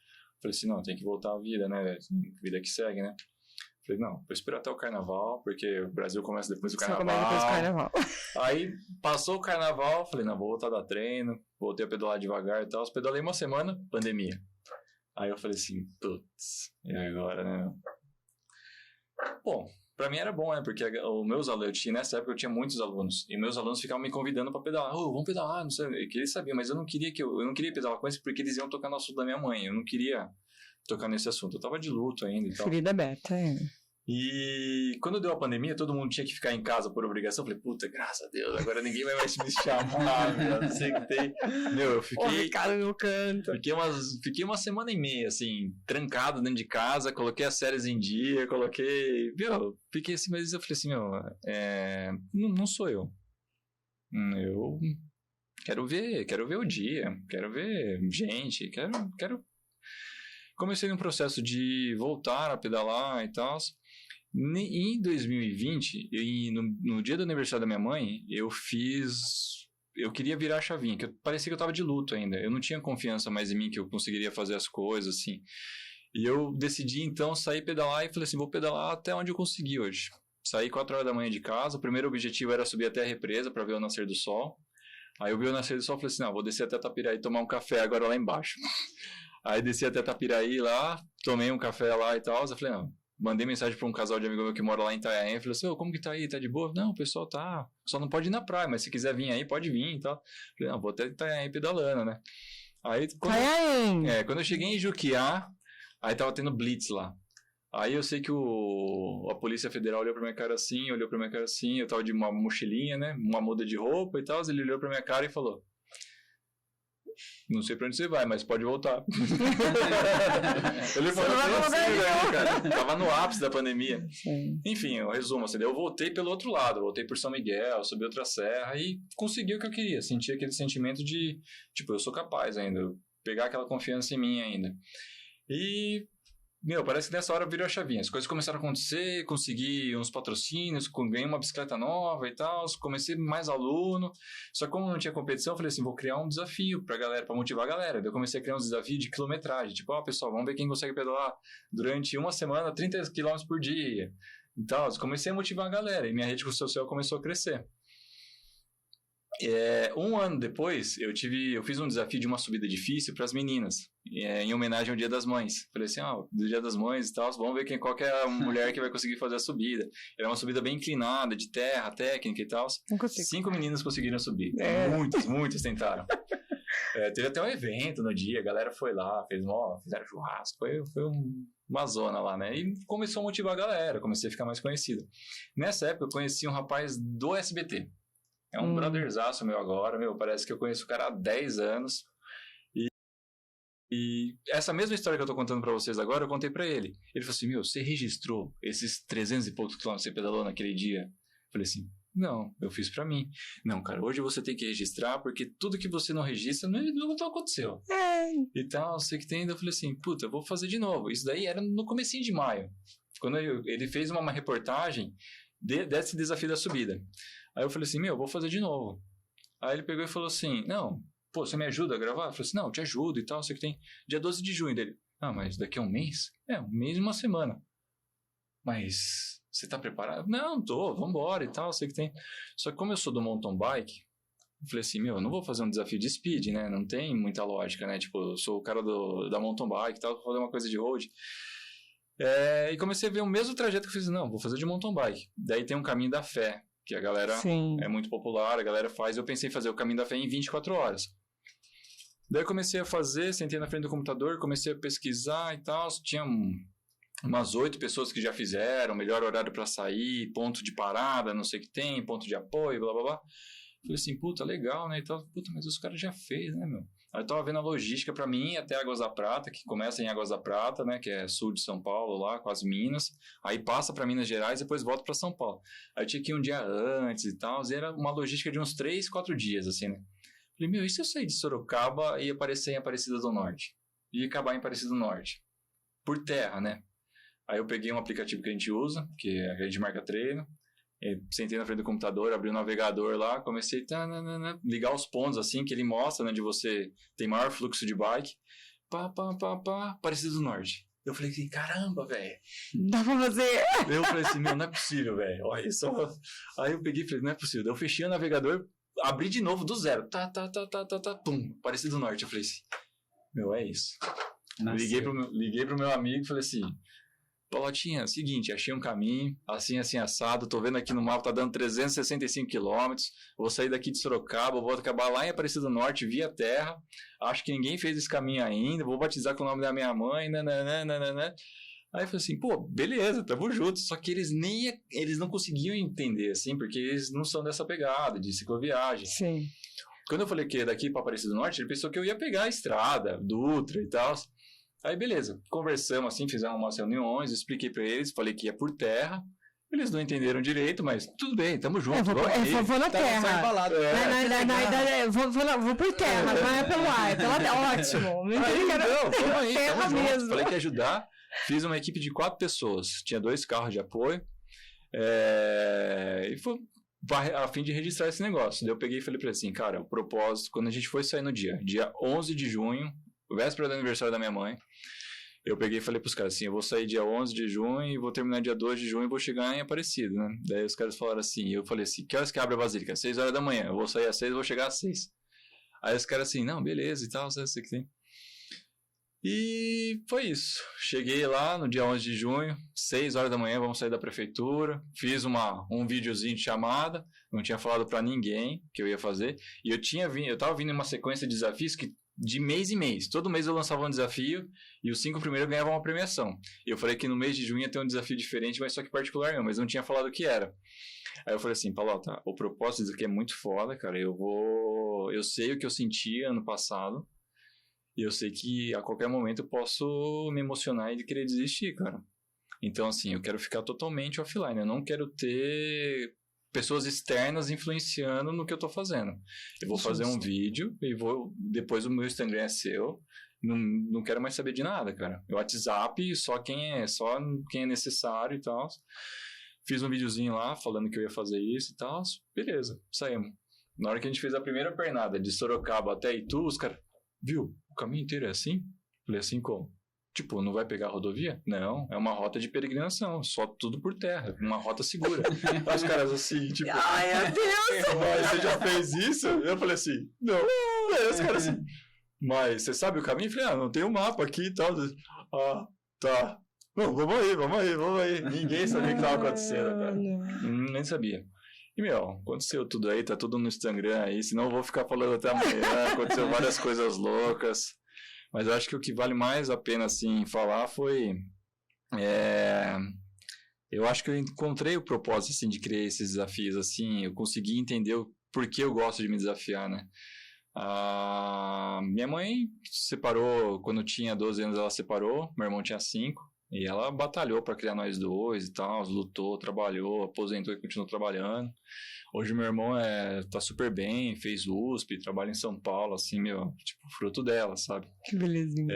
Falei assim, não, tem que voltar à vida, né? Vida que segue, né? Falei, não, vou esperar até o carnaval, porque o Brasil começa depois do carnaval. Só começa depois do carnaval. Aí, passou o carnaval, falei, não, vou voltar a dar treino, voltei a pedalar devagar e tal. Pedalei uma semana, pandemia. Aí eu falei assim, putz, e agora, né? Bom, pra mim era bom, né? Porque nessa época eu tinha muitos alunos. E meus alunos ficavam me convidando pra pedalar. Vamos pedalar, não sei. Eles sabiam, mas eu não queria pedalar com eles porque eles iam tocar no assunto da minha mãe. Eu não queria tocar nesse assunto. Eu tava de luto ainda e tal. Ferida aberta, E quando deu a pandemia, todo mundo tinha que ficar em casa por obrigação. Eu falei, puta, graças a Deus, agora ninguém vai mais me chamar, meu. Sentei. Meu, eu fiquei. Cara no canto. Fiquei uma semana e meia, assim, trancado dentro de casa, coloquei as séries em dia, fiquei assim, mas eu falei assim, não sou eu. Eu quero ver o dia, quero ver gente, quero. Comecei num processo de voltar a pedalar e tal. Em 2020, no dia do aniversário da minha mãe, eu queria virar a chavinha, que parecia que eu tava de luto ainda. Eu não tinha confiança mais em mim que eu conseguiria fazer as coisas, assim. E eu decidi, então, sair pedalar e falei assim, vou pedalar até onde eu conseguir hoje. Saí 4 horas da manhã de casa, o primeiro objetivo era subir até a represa para ver o nascer do sol. Aí eu vi o nascer do sol e falei assim, não, vou descer até Tapiraí e tomar um café agora lá embaixo. Aí desci até Tapiraí lá, tomei um café lá e tal. Eu falei, não, mandei mensagem para um casal de amigo meu que mora lá em Itanhaém. Falei assim, como que tá aí? Tá de boa? Não, o pessoal tá. Só não pode ir na praia, mas se quiser vir aí, pode vir e tal. Falei, não, vou até Itanhaém pedalando, né? Aí, quando eu cheguei em Juquiá, aí tava tendo blitz lá. Aí eu sei que a Polícia Federal olhou pra minha cara assim, eu tava de uma mochilinha, né? Uma muda de roupa e tal. Ele olhou pra minha cara e falou, não sei pra onde você vai, mas pode voltar. Ele falou assim, cara. Tava no ápice da pandemia. Sim. Enfim, eu resumo assim, eu voltei pelo outro lado, voltei por São Miguel, subi outra serra e consegui o que eu queria. Senti aquele sentimento de, tipo, eu sou capaz ainda, pegar aquela confiança em mim ainda. E parece que nessa hora virou a chavinha. As coisas começaram a acontecer, consegui uns patrocínios, ganhei uma bicicleta nova e tal, comecei mais aluno. Só que como não tinha competição, eu falei assim, vou criar um desafio pra galera, pra motivar a galera. Daí eu comecei a criar um desafio de quilometragem. Tipo, pessoal, vamos ver quem consegue pedalar durante uma semana 30 km por dia. Então, comecei a motivar a galera e minha rede social começou a crescer. Um ano depois, eu fiz um desafio de uma subida difícil para as meninas, em homenagem ao Dia das Mães. Falei assim, do Dia das Mães e tal, vamos ver qual que é a mulher que vai conseguir fazer a subida. Era uma subida bem inclinada, de terra, técnica e tal. 5 meninas conseguiram subir. Muitas tentaram. Teve até um evento no dia, a galera foi lá, fizeram churrasco, foi uma zona lá, né? E começou a motivar a galera, comecei a ficar mais conhecido. Nessa época, eu conheci um rapaz do SBT. É um brotherzaço meu agora, parece que eu conheço o cara há 10 anos. E essa mesma história que eu tô contando pra vocês agora, eu contei pra ele. Ele falou assim, você registrou esses 300 e poucos quilômetros que você pedalou naquele dia? Eu falei assim, não, eu fiz pra mim. Não, cara, hoje você tem que registrar, porque tudo que você não registra não aconteceu. E tal, sei que tem. Eu falei assim, puta, eu vou fazer de novo. Isso daí era no comecinho de maio. Quando ele fez uma reportagem desse desafio da subida. Aí eu falei assim, vou fazer de novo. Aí ele pegou e falou assim, não, você me ajuda a gravar? Eu falei assim, não, eu te ajudo e tal, sei que tem. Dia 12 de junho dele. Mas daqui a um mês? 1 mês e 1 semana. Mas você tá preparado? Não, tô, vambora e tal, sei que tem. Só que como eu sou do mountain bike, eu falei assim, eu não vou fazer um desafio de speed, né? Não tem muita lógica, né? Tipo, eu sou o cara da mountain bike e tal, vou fazer uma coisa de road. E comecei a ver o mesmo trajeto que eu fiz. Não, vou fazer de mountain bike. Daí tem um caminho da fé, que a galera é muito popular, a galera faz. Eu pensei em fazer o caminho da fé em 24 horas. Daí eu comecei a fazer, sentei na frente do computador, comecei a pesquisar e tal. Tinha umas 8 pessoas que já fizeram, melhor horário para sair, ponto de parada, não sei o que tem, ponto de apoio, blá blá blá. Falei assim, puta, legal, né? E tal. Puta, mas os caras já fez, né, meu? Aí eu tava vendo a logística pra mim até Águas da Prata, que começa em Águas da Prata, né? Que é sul de São Paulo, lá, quase Minas. Aí passa pra Minas Gerais e depois volta pra São Paulo. Aí eu tinha que ir um dia antes e tal. E era uma logística de uns 3, 4 dias, assim, né? Falei, e se eu sair de Sorocaba e aparecer em Aparecida do Norte? E acabar em Aparecida do Norte? Por terra, né? Aí eu peguei um aplicativo que a gente usa, que a gente marca treino. Sentei na frente do computador, abri o navegador lá, comecei a ligar os pontos assim que ele mostra, né, de você tem maior fluxo de bike. Aparecida do Norte. Eu falei assim, caramba, velho. Dá pra fazer. Eu falei assim, não é possível, velho. Olha isso. Aí eu peguei e falei, não é possível. Eu fechei o navegador, abri de novo do zero. Pum, Aparecida do Norte. Eu falei assim, é isso. Liguei pro meu amigo e falei assim, Paulotinha, seguinte, achei um caminho, assim assado, tô vendo aqui no mapa, tá dando 365 quilômetros, vou sair daqui de Sorocaba, vou acabar lá em Aparecida do Norte, via terra, acho que ninguém fez esse caminho ainda, vou batizar com o nome da minha mãe, nananana. Aí eu falei assim, beleza, tamo junto, só que eles não conseguiam entender, assim, porque eles não são dessa pegada de cicloviagem. Sim. Quando eu falei que ia daqui pra Aparecida do Norte, ele pensou que eu ia pegar a estrada, Dutra e tal. Aí, beleza, conversamos assim, fizemos umas reuniões, expliquei pra eles, falei que ia por terra. Eles não entenderam direito, mas tudo bem, tamo junto. Vou na terra. Vou por terra, não é pelo ar, ótimo. Vamos aí, terra tamo mesmo. junto. Falei que ia ajudar, fiz uma equipe de 4 pessoas, tinha 2 carros de apoio, e foi a fim de registrar esse negócio. Daí eu peguei e falei pra ele assim, cara, o propósito, quando a gente foi sair no dia 11 de junho, véspera do aniversário da minha mãe, eu peguei e falei pros caras assim, eu vou sair dia 11 de junho e vou terminar dia 2 de junho e vou chegar em Aparecido, né? Daí os caras falaram assim, eu falei assim, que horas que abre a Basílica? 6 horas da manhã, eu vou sair às 6 e vou chegar às 6. Aí os caras assim, não, beleza e tal, sei que tem. E foi isso. Cheguei lá no dia 11 de junho, 6 horas da manhã, vamos sair da prefeitura. Fiz um videozinho de chamada, não tinha falado pra ninguém que eu ia fazer. E eu tava vindo em uma sequência de desafios de mês em mês. Todo mês eu lançava um desafio e os 5 primeiros ganhavam uma premiação. E eu falei que no mês de junho ia ter um desafio diferente, mas só que particular não, mas não tinha falado o que era. Aí eu falei assim, Palota, o propósito disso aqui é muito foda, cara. Eu sei o que eu senti ano passado. E eu sei que a qualquer momento eu posso me emocionar e querer desistir, cara. Então, assim, eu quero ficar totalmente offline. Eu não quero ter pessoas externas influenciando no que eu tô fazendo. Eu vou fazer um vídeo e depois o meu Instagram é seu. Não quero mais saber de nada, cara. O WhatsApp, só quem é necessário e tal. Fiz um videozinho lá falando que eu ia fazer isso e tal. Beleza, saímos. Na hora que a gente fez a primeira pernada de Sorocaba até Itu, os caras, viu? O caminho inteiro é assim? Falei, assim como? Tipo, não vai pegar a rodovia? Não, é uma rota de peregrinação, só tudo por terra, uma rota segura. Os caras assim, tipo... Ai, meu Deus! Mas você já fez isso? Eu falei assim, não. Aí os caras assim, mas você sabe o caminho? Eu falei, não tem um mapa aqui e tal. Ah, tá. Não, vamos aí. Ninguém sabia o que estava acontecendo, cara. Nem sabia. E, aconteceu tudo aí, tá tudo no Instagram aí, senão eu vou ficar falando até amanhã. Aconteceu várias coisas loucas. Mas eu acho que o que vale mais a pena, assim, falar foi... Eu acho que eu encontrei o propósito, assim, de criar esses desafios, assim. Eu consegui entender o porquê eu gosto de me desafiar, né? Minha mãe separou, quando eu tinha 12 anos ela separou, meu irmão tinha 5. E ela batalhou para criar nós dois e tal, lutou, trabalhou, aposentou e continuou trabalhando. Hoje meu irmão tá super bem, fez USP, trabalha em São Paulo, assim, tipo, fruto dela, sabe? Que belezinha.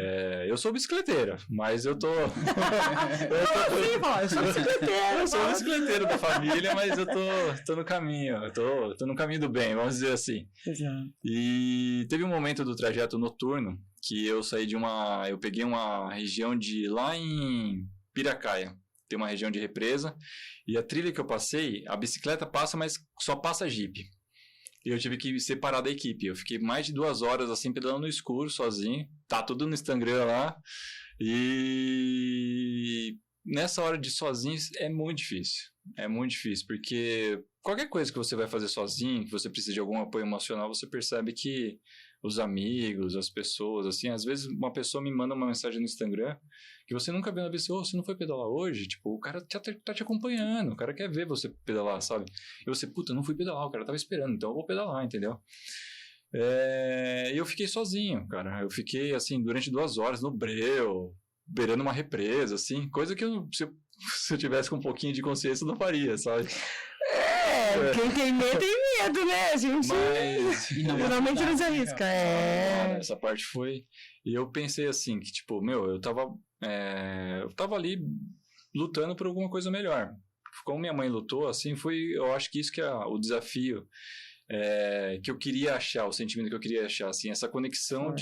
Eu sou bicicleteiro, mas eu tô... eu sou bicicleteiro da família, mas eu tô no caminho, eu tô no caminho do bem, vamos dizer assim. Exato. E teve um momento do trajeto noturno que eu saí eu peguei uma região lá em Piracaia. Tem uma região de represa, e a trilha que eu passei, a bicicleta passa, mas só passa Jeep. E eu tive que separar da equipe. Eu fiquei mais de 2 horas, assim, pedalando no escuro, sozinho. Tá tudo no Instagram lá. E nessa hora de sozinho é muito difícil. É muito difícil, porque qualquer coisa que você vai fazer sozinho, que você precisa de algum apoio emocional, você percebe que os amigos, as pessoas, assim, às vezes uma pessoa me manda uma mensagem no Instagram que você nunca viu, ela vê assim, você não foi pedalar hoje? Tipo, o cara tá te acompanhando, o cara quer ver você pedalar, sabe? E você, puta, não fui pedalar, o cara tava esperando, então eu vou pedalar, entendeu? E eu fiquei sozinho, cara, eu fiquei, assim, durante 2 horas no breu, beirando uma represa, assim, coisa que se eu tivesse com um pouquinho de consciência eu não faria, sabe? Quem tem medo, né? A gente geralmente não se arrisca. Essa parte foi... E eu pensei assim, que tipo, eu tava ali lutando por alguma coisa melhor. Como minha mãe lutou, assim, eu acho que isso que é o desafio que eu queria achar, o sentimento que eu queria achar, assim, essa conexão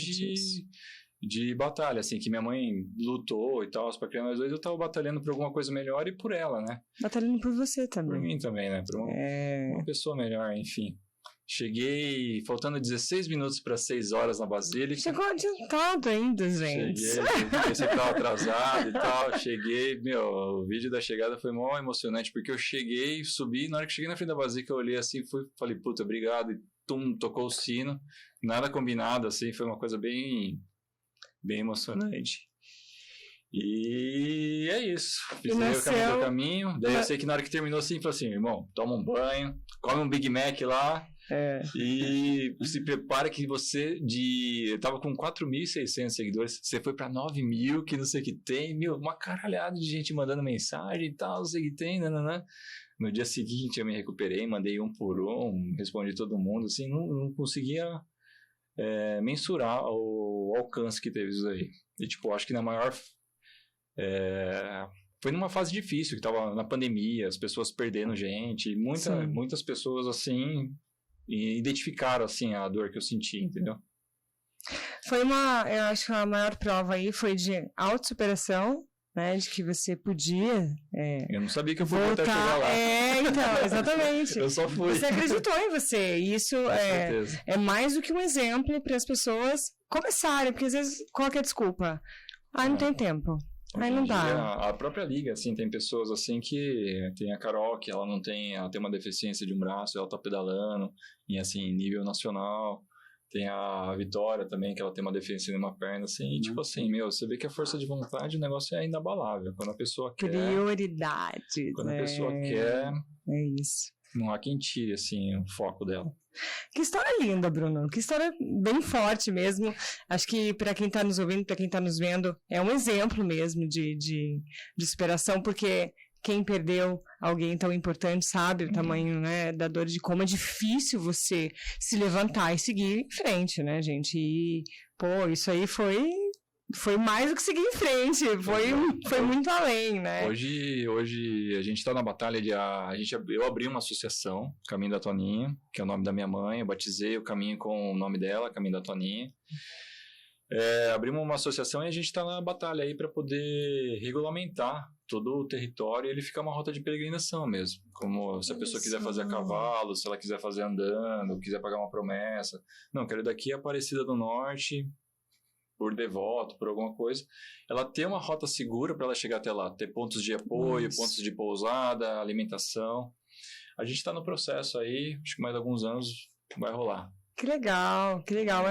de batalha, assim, que minha mãe lutou e tal, para criar nós dois, eu tava batalhando por alguma coisa melhor e por ela, né? Batalhando por você também. Por mim também, né? Por uma pessoa melhor, enfim. Cheguei faltando 16 minutos para 6 horas na Basílica. Chegou adiantado ainda, gente. Pensei que tava atrasado e tal. Cheguei, o vídeo da chegada foi mó emocionante, porque eu cheguei, subi, na hora que cheguei na frente da Basílica, eu olhei assim, falei, puta, obrigado, e tocou o sino, nada combinado, assim, foi uma coisa bem emocionante. E é isso. Fiz o caminho do caminho. Daí eu sei que na hora que terminou assim, falei assim, irmão, toma um banho, come um Big Mac lá. E se prepara que eu tava com 4.600 seguidores, você foi pra 9.000, que não sei o que tem, uma caralhada de gente mandando mensagem e tal, não sei o que tem, nananã. No dia seguinte eu me recuperei, mandei um por um, respondi todo mundo, assim, não conseguia mensurar o alcance que teve isso aí. E tipo, acho que na maior... foi numa fase difícil, que tava na pandemia, as pessoas perdendo gente, muitas pessoas, assim, identificaram, assim, a dor que eu senti, entendeu? Eu acho que a maior prova aí foi de autossuperação, né, de que você podia... eu não sabia que eu podia até chegar lá. Então, exatamente. Eu só fui. Você acreditou em você, e isso é mais do que um exemplo para as pessoas começarem, porque às vezes, qual que é a desculpa? Não tem tempo. Aí não dá. A própria liga, assim, tem pessoas assim que tem a Carol, que ela tem uma deficiência de um braço, ela tá pedalando em, assim, nível nacional. Tem a Vitória também, que ela tem uma deficiência em uma perna, assim, e tipo assim, você vê que a força de vontade, o negócio é inabalável. Quando a pessoa quer... Prioridade. Quando a pessoa quer... É isso. Não há quem tire, assim, o foco dela. Que história linda, Bruno. Que história bem forte mesmo. Acho que para quem está nos ouvindo, para quem está nos vendo, é um exemplo mesmo de superação, porque quem perdeu alguém tão importante sabe o tamanho, né, da dor, de como é difícil você se levantar e seguir em frente, né, gente? E, isso aí foi mais do que seguir em frente, foi muito além, né? Hoje a gente está na batalha eu abri uma associação, Caminho da Toninha, que é o nome da minha mãe, eu batizei o caminho com o nome dela, Caminho da Toninha. abrimos uma associação e a gente está na batalha aí para poder regulamentar todo o território e ele ficar uma rota de peregrinação mesmo. Como se a pessoa quiser fazer a cavalo, se ela quiser fazer andando, quiser pagar uma promessa. Não, quero ir daqui a Aparecida do Norte, por devoto, por alguma coisa. Ela ter uma rota segura para ela chegar até lá. Ter pontos de apoio, pontos de pousada, alimentação. A gente está no processo aí, acho que mais alguns anos vai rolar. Que legal, que legal.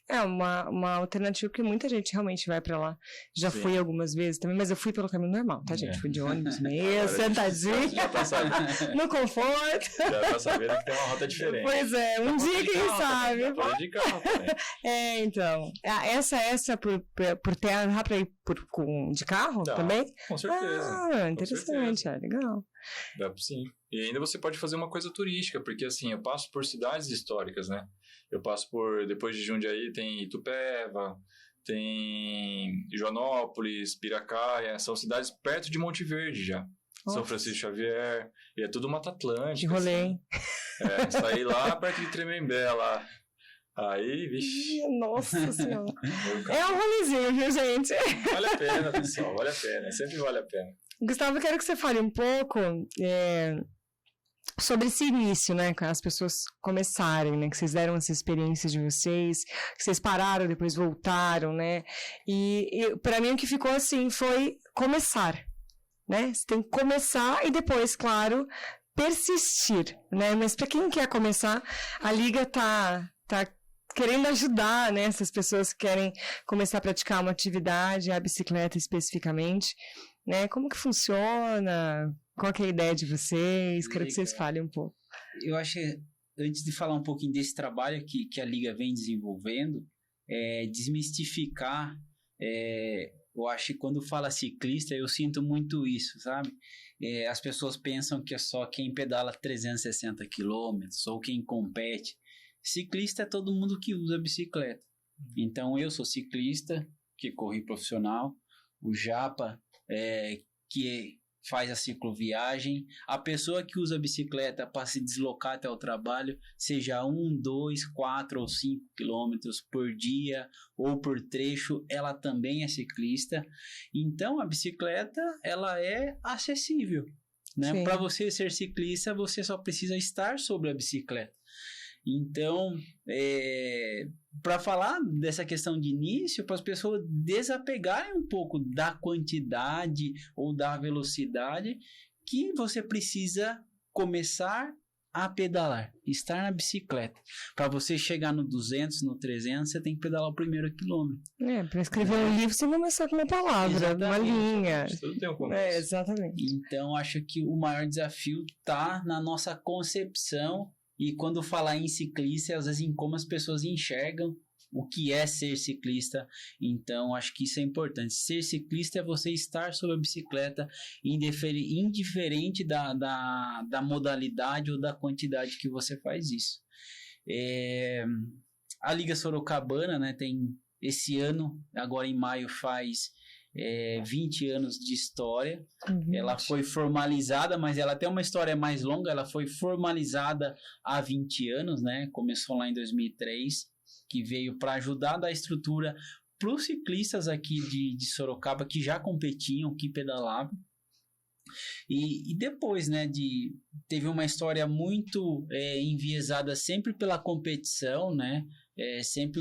É uma alternativa que muita gente realmente vai pra lá. Já fui algumas vezes também, mas eu fui pelo caminho normal, tá, gente? Fui de ônibus mesmo, sentadinho, no conforto. Já tá sabendo que tem uma rota diferente. Pois é, um dia quem sabe. Pode de carro também. Então. Essa por terra, dá pra ir de carro também? Com certeza. Ah, interessante, legal. Dá sim. E ainda você pode fazer uma coisa turística, porque assim, eu passo por cidades históricas, né? Eu passo depois de Jundiaí tem Itupeva, tem Joanópolis, Piracaia, são cidades perto de Monte Verde já. Nossa. São Francisco Xavier, e é tudo Mata Atlântica. Que rolê, hein? Assim. Saí lá perto de Tremembé, lá. Aí, vixe. Nossa Senhora. É um rolezinho, viu, gente? Vale a pena, pessoal, vale a pena, sempre vale a pena. Gustavo, eu quero que você fale um pouco sobre esse início, né, que as pessoas começarem, né, que vocês deram essa experiência de vocês, que vocês pararam, depois voltaram, né, e para mim o que ficou assim foi começar, né, você tem que começar e depois, claro, persistir, né, mas para quem quer começar, a Liga tá querendo ajudar, né, essas pessoas que querem começar a praticar uma atividade, a bicicleta especificamente, né, como que funciona? Qual que é a ideia de vocês? Quero que vocês falem um pouco. Eu acho que, antes de falar um pouquinho desse trabalho que a Liga vem desenvolvendo, desmistificar, eu acho que quando fala ciclista, eu sinto muito isso, sabe? As pessoas pensam que é só quem pedala 360 quilômetros ou quem compete. Ciclista é todo mundo que usa bicicleta. Então, eu sou ciclista, que corri profissional, o Japa, que faz a cicloviagem, a pessoa que usa a bicicleta para se deslocar até o trabalho, seja 1, 2, 4 ou 5 quilômetros por dia ou por trecho, ela também é ciclista. Então, a bicicleta, ela é acessível, né? Para você ser ciclista, você só precisa estar sobre a bicicleta. Então, para falar dessa questão de início, para as pessoas desapegarem um pouco da quantidade ou da velocidade que você precisa começar a pedalar, estar na bicicleta. Para você chegar no 200, no 300, você tem que pedalar o primeiro quilômetro. Para escrever um livro, você começar com uma palavra, uma linha. Tudo tem um começo. Exatamente. Então, acho que o maior desafio está na nossa concepção. E quando falar em ciclista, às vezes em como as pessoas enxergam o que é ser ciclista. Então, acho que isso é importante. Ser ciclista é você estar sobre a bicicleta, indiferente da modalidade ou da quantidade que você faz isso. A Liga Sorocabana, né, tem esse ano, agora em maio, faz 20 anos de história. Ela foi formalizada, mas ela tem uma história mais longa. Ela foi formalizada há 20 anos, né? Começou lá em 2003, que veio para ajudar a dar estrutura para os ciclistas aqui de Sorocaba que já competiam, que pedalavam. E depois, né, teve uma história muito enviesada sempre pela competição, né? Sempre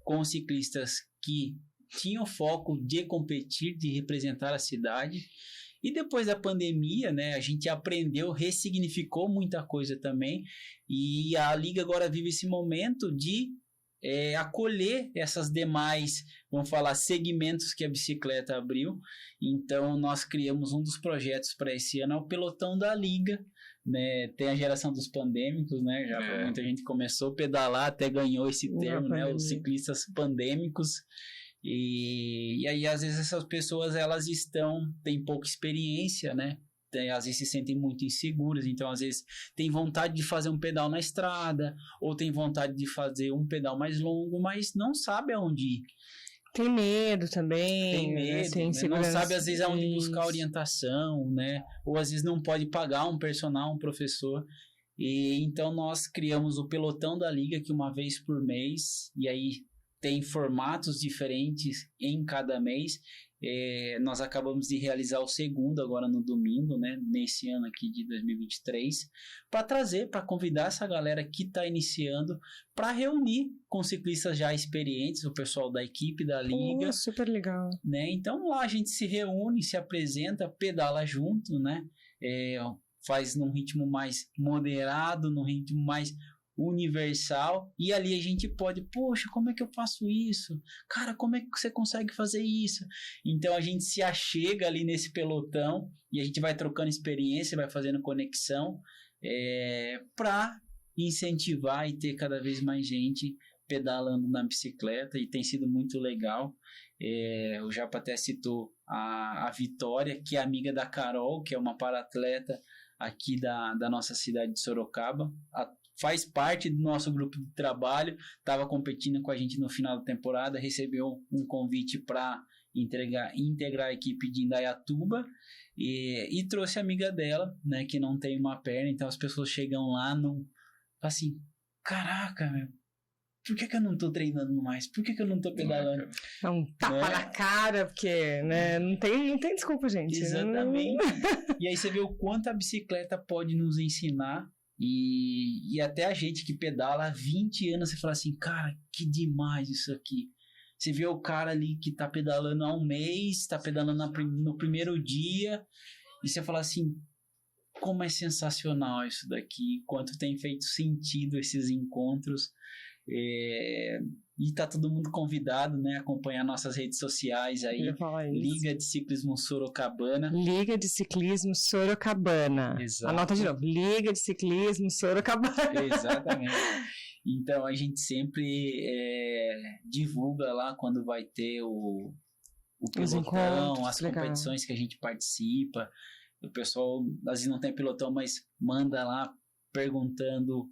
com ciclistas que tinha o foco de competir, de representar a cidade. E depois da pandemia, né, a gente aprendeu, ressignificou muita coisa também. E a Liga agora vive esse momento de acolher essas demais, vamos falar, segmentos que a bicicleta abriu. Então, nós criamos um dos projetos para esse ano, é o Pelotão da Liga. Né? Tem a geração dos pandêmicos, né? Já muita gente começou a pedalar, até ganhou esse termo, né? Os ciclistas pandêmicos. E aí, às vezes, essas pessoas, elas têm pouca experiência, né? Às vezes se sentem muito inseguras, então às vezes tem vontade de fazer um pedal na estrada, ou tem vontade de fazer um pedal mais longo, mas não sabe aonde ir. Tem medo também. Tem medo, tem não sabe às vezes aonde buscar orientação, né? Ou às vezes não pode pagar um personal, um professor. E então nós criamos o Pelotão da Liga, que uma vez por mês, e aí tem formatos diferentes em cada mês. Nós acabamos de realizar o segundo agora no domingo, né, nesse ano aqui de 2023, para convidar essa galera que está iniciando para reunir com ciclistas já experientes, o pessoal da equipe da liga. Super legal. Né? Então lá a gente se reúne, se apresenta, pedala junto, né? Faz num ritmo mais moderado, num ritmo mais universal, e ali a gente pode, poxa, como é que eu faço isso? Cara, como é que você consegue fazer isso? Então a gente se achega ali nesse pelotão e a gente vai trocando experiência, vai fazendo conexão para incentivar e ter cada vez mais gente pedalando na bicicleta, e tem sido muito legal. O Japa até citou a Vitória, que é amiga da Carol, que é uma paratleta aqui da nossa cidade de Sorocaba, faz parte do nosso grupo de trabalho, estava competindo com a gente no final da temporada, recebeu um convite para integrar a equipe de Indaiatuba, e trouxe a amiga dela, né, que não tem uma perna. Então as pessoas chegam lá assim, caraca, meu, por que eu não tô treinando mais? Por que eu não tô pedalando? É um tapa na cara, porque, né, não tem desculpa, gente. Exatamente. E aí você vê o quanto a bicicleta pode nos ensinar. E até a gente que pedala há 20 anos, você fala assim, cara, que demais isso aqui. Você vê o cara ali que tá pedalando há um mês, tá pedalando no primeiro dia, e você fala assim, como é sensacional isso daqui, quanto tem feito sentido esses encontros. E tá todo mundo convidado, né, a acompanhar nossas redes sociais aí, Liga de Ciclismo Sorocabana. Liga de Ciclismo Sorocabana. Exato. Anota de novo, Liga de Ciclismo Sorocabana. Exatamente. Então a gente sempre divulga lá quando vai ter o pelotão, as competições que a gente participa. O pessoal às vezes não tem pelotão, mas manda lá perguntando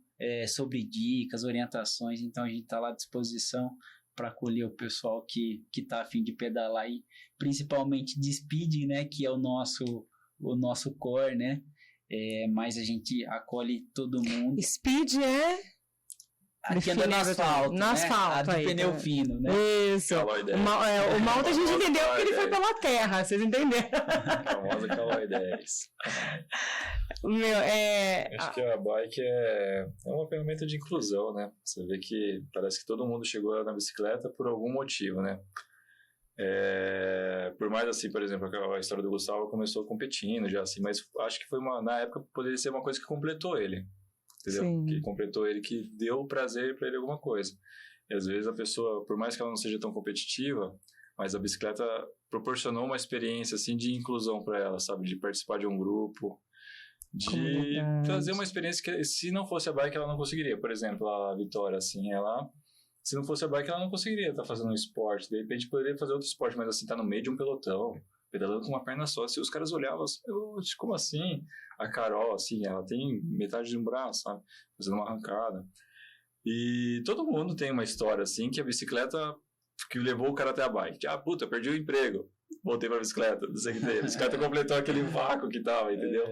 sobre dicas, orientações. Então a gente está lá à disposição para acolher o pessoal que está a fim de pedalar, e principalmente de speed, né, que é o nosso core, né, mas a gente acolhe todo mundo. Speed Aqui anda no asfalto, no asfalto, a de pneu fino, né? Isso. O Malta a gente entendeu porque ele foi pela terra, vocês entenderam? A famosa Calói 10. Acho que a bike é uma ferramenta de inclusão, né? Você vê que parece que todo mundo chegou na bicicleta por algum motivo, né? Por mais assim, por exemplo, a história do Gustavo começou competindo já assim, mas acho que foi na época poderia ser uma coisa que completou ele. Entendeu? Sim. Que completou ele, que deu prazer para ele alguma coisa. E às vezes a pessoa, por mais que ela não seja tão competitiva, mas a bicicleta proporcionou uma experiência assim de inclusão para ela, sabe? De participar de um grupo, de trazer uma experiência que se não fosse a bike ela não conseguiria. Por exemplo, a Vitória, assim, se não fosse a bike ela não conseguiria estar fazendo um esporte. De repente poderia fazer outro esporte, mas assim, tá no meio de um pelotão, pedalando com uma perna só. Se os caras olhavam assim, como assim? A Carol, assim, ela tem metade de um braço, sabe? Fazendo uma arrancada. E todo mundo tem uma história, assim, que a bicicleta que levou o cara até a bike. Puta, perdi o emprego, voltei pra bicicleta, não sei o que tem. A bicicleta completou aquele vácuo que tava, entendeu?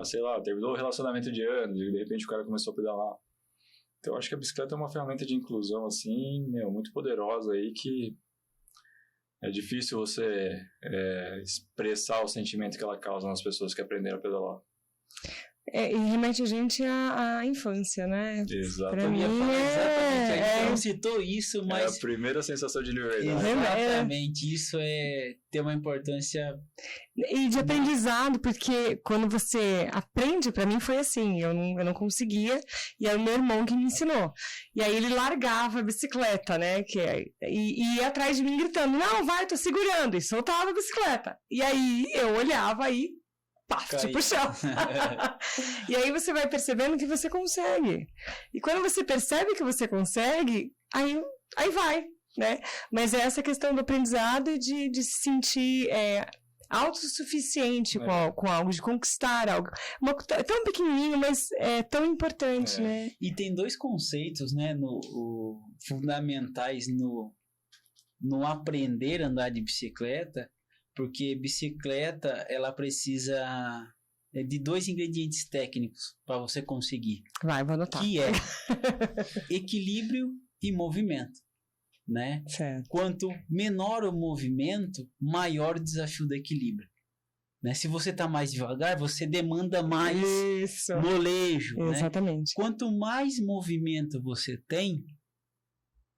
Sei lá, terminou o relacionamento de anos e de repente o cara começou a pedalar. Então eu acho que a bicicleta é uma ferramenta de inclusão, assim, muito poderosa aí, que é difícil você expressar o sentimento que ela causa nas pessoas que aprenderam a pedalar. E remete a gente à infância, né? Exatamente. Pra mim exatamente. A gente não citou isso, mas... É a primeira sensação de liberdade. Exatamente. Isso tem uma importância... E de aprendizado, porque quando você aprende, pra mim foi assim, eu não conseguia, e era o meu irmão que me ensinou. E aí ele largava a bicicleta, né? E ia atrás de mim gritando, não, vai, tô segurando, e soltava a bicicleta. E aí eu olhava e pro chão. E aí você vai percebendo que você consegue. E quando você percebe que você consegue, aí vai, né? Mas é essa questão do aprendizado e de se sentir autossuficiente com algo, de conquistar algo. É tão pequenininho, mas é tão importante, né? E tem dois conceitos, né, fundamentais no aprender a andar de bicicleta, porque bicicleta, ela precisa de 2 ingredientes técnicos para você conseguir. Vou anotar. Que é equilíbrio e movimento. né? Certo. Quanto menor o movimento, maior o desafio do equilíbrio. Né? Se você está mais devagar, você demanda mais Isso. molejo. Né? Exatamente. Quanto mais movimento você tem,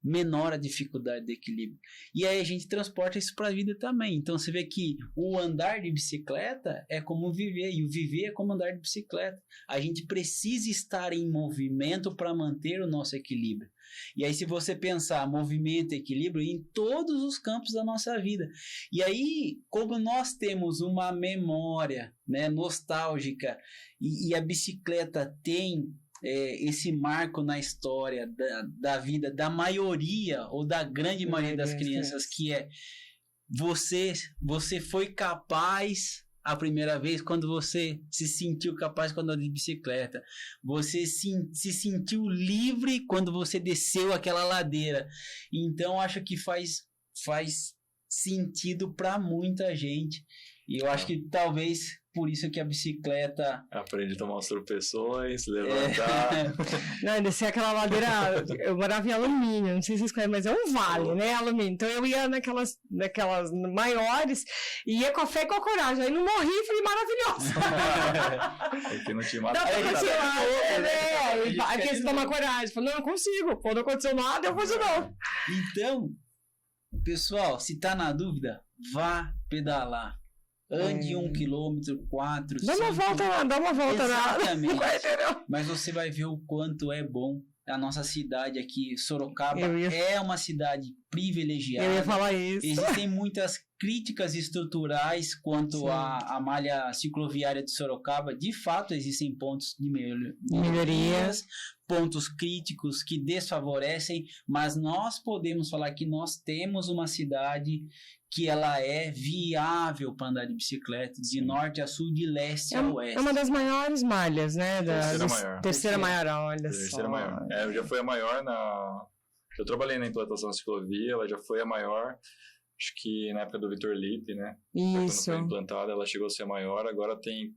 menor a dificuldade de equilíbrio. E aí a gente transporta isso para a vida também. Então você vê que o andar de bicicleta é como viver, e o viver é como andar de bicicleta. A gente precisa estar em movimento para manter o nosso equilíbrio. E aí se você pensar movimento e equilíbrio em todos os campos da nossa vida. E aí, como nós temos uma memória, né, nostálgica, e a bicicleta tem esse marco na história da vida da maioria ou da grande maioria das crianças, que é você foi capaz a primeira vez quando você se sentiu capaz quando andou de bicicleta, você se sentiu livre quando você desceu aquela ladeira. Então acho que faz sentido para muita gente, e eu acho que talvez por isso que a bicicleta... Aprende a tomar as tropeções, levantar... Não, descer aquela ladeira... Eu morava em Alumínio, não sei se vocês conhecem, mas é um vale, né, Alumínio. Então eu ia naquelas maiores, e ia com a fé e com a coragem. Aí não morri, fui maravilhosa. Porque não tinha uma... Aqui você toma coragem. Falei, não, eu consigo. Quando aconteceu nada, eu vou de novo. Então, pessoal, se tá na dúvida, vá pedalar. Ande 1 quilômetro, 4, 5... Dá uma volta lá. Exatamente. Mas você vai ver o quanto é bom. A nossa cidade aqui, Sorocaba, é uma cidade privilegiada. Eu ia falar isso. Existem muitas críticas estruturais quanto à malha cicloviária de Sorocaba. De fato, existem pontos de melhorias, pontos críticos que desfavorecem, mas nós podemos falar que nós temos uma cidade que ela é viável para andar de bicicleta, de norte a sul, de leste a oeste. É uma das maiores malhas, né? Terceira maior, olha terceira só. Maior. Já foi a maior Eu trabalhei na implantação da ciclovia, ela já foi a maior, acho que na época do Vitor Lippe, né? Isso. Quando foi implantada, ela chegou a ser a maior, agora tem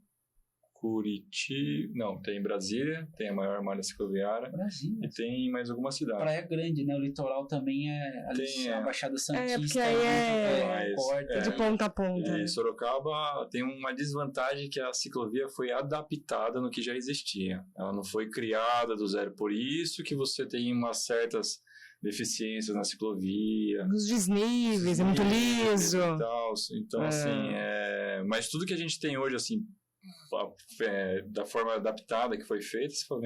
tem Brasília, tem a maior malha cicloviária. Brasília. E tem mais algumas cidades. Praia Grande, né? O litoral também a Baixada Santista. Porque aí de ponta a ponta. E Sorocaba tem uma desvantagem, que a ciclovia foi adaptada no que já existia. Ela não foi criada do zero. Por isso que você tem umas certas deficiências na ciclovia. Os desníveis, é muito liso. E tal. Então, assim, mas tudo que a gente tem hoje, assim, da forma adaptada que foi feita, você fala,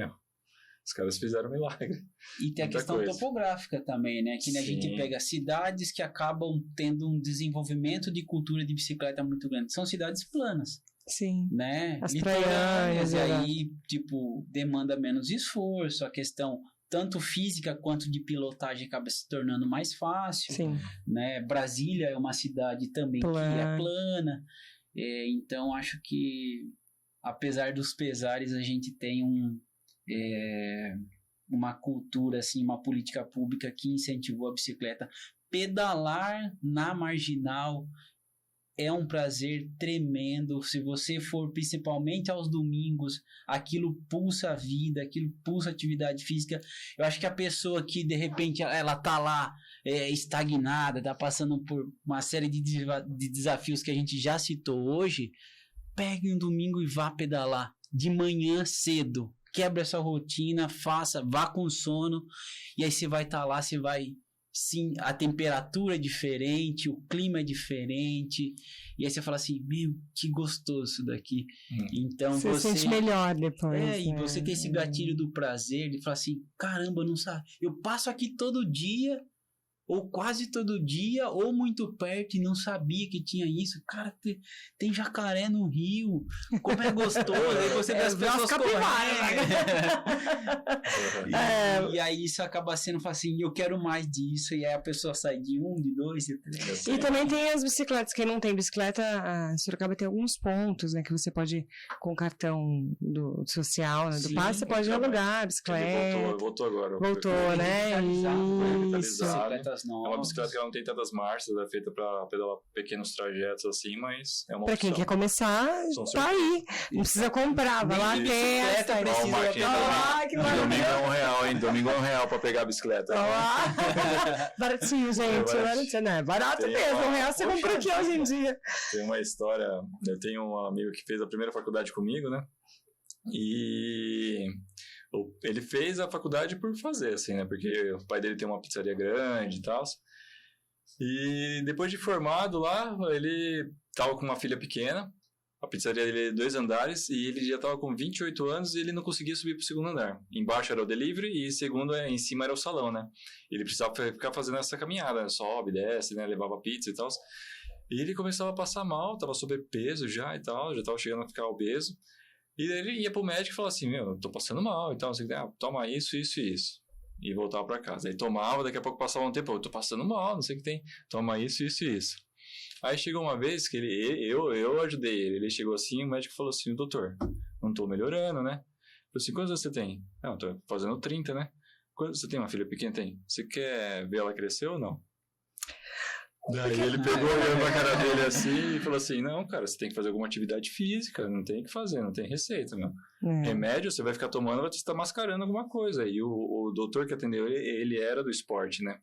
os caras fizeram um milagre. E tem a questão topográfica também, né? Que a gente pega cidades que acabam tendo um desenvolvimento de cultura de bicicleta muito grande. São cidades planas. Sim. Né? As praias. E aí, demanda menos esforço. A questão tanto física quanto de pilotagem acaba se tornando mais fácil. Sim. Né? Brasília é uma cidade também que é plana. Então, acho que, apesar dos pesares, a gente tem uma cultura, assim, uma política pública que incentivou a bicicleta. Pedalar na marginal é um prazer tremendo. Se você for, principalmente aos domingos, aquilo pulsa a vida, aquilo pulsa a atividade física. Eu acho que a pessoa que, de repente, ela tá lá estagnada, tá passando por uma série de desafios que a gente já citou hoje, pegue um domingo e vá pedalar de manhã cedo. Quebra essa rotina, vá com sono, e aí você vai estar lá, você vai... Sim, a temperatura é diferente, o clima é diferente, e aí você fala assim, que gostoso isso daqui. Então você sente melhor depois. E você tem esse gatilho do prazer, de falar assim, caramba, não sabe, eu passo aqui todo dia, ou quase todo dia, ou muito perto, e não sabia que tinha isso. Cara, tem jacaré no rio, como é gostoso. Aí você vê as pessoas correndo. E aí isso acaba sendo assim, eu quero mais disso, e aí a pessoa sai de 1, de 2, de 3. E também tem as bicicletas. Quem não tem bicicleta, a Sorocaba tem alguns pontos, né, que você pode, com o cartão do social, né, do passe, você pode alugar a bicicleta. Voltou agora. Voltou, né? Isso. É uma bicicleta que ela não tem tantas marchas, é feita para pedalar pequenos trajetos assim, mas é uma pra opção. Quem quer começar, tá aí. Não precisa comprar, vai lá, testa. Que maravilha. Domingo é R$1 pra pegar a bicicleta. Baratinho, gente. Baratinho, né? Barato Tem mesmo. uma- R$1 você compra aqui hoje em dia. Tem uma história, eu tenho um amigo que fez a primeira faculdade comigo, né? E ele fez a faculdade por fazer, assim, né? Porque o pai dele tem uma pizzaria grande e tal. E depois de formado lá, ele tava com uma filha pequena. A pizzaria dele é 2 andares e ele já tava com 28 anos e ele não conseguia subir pro 2º andar. Embaixo era o delivery e em cima era o salão, né? Ele precisava ficar fazendo essa caminhada, né? Sobe, desce, né? Levava pizza e tal. E ele começava a passar mal, tava sobrepeso já e tal, já tava chegando a ficar obeso. E daí ele ia pro médico e falava assim, eu tô passando mal e tal, assim, toma isso, isso e isso. E voltava pra casa. Aí tomava, daqui a pouco passava um tempo, eu tô passando mal, não sei o que tem, toma isso, isso e isso. Aí chegou uma vez que eu ajudei ele, ele chegou assim, o médico falou assim, doutor, não tô melhorando, né? Eu falei assim, quantos anos você tem? Não, tô fazendo 30, né? Quantos você tem uma filha pequena? Tem. Você quer ver ela crescer ou não? Daí ele pegou, olhou pra cara dele assim e falou assim, não, cara, você tem que fazer alguma atividade física, não tem o que fazer, não tem receita, não. Remédio, você vai ficar tomando, vai estar mascarando alguma coisa. E o doutor que atendeu ele era do esporte, né?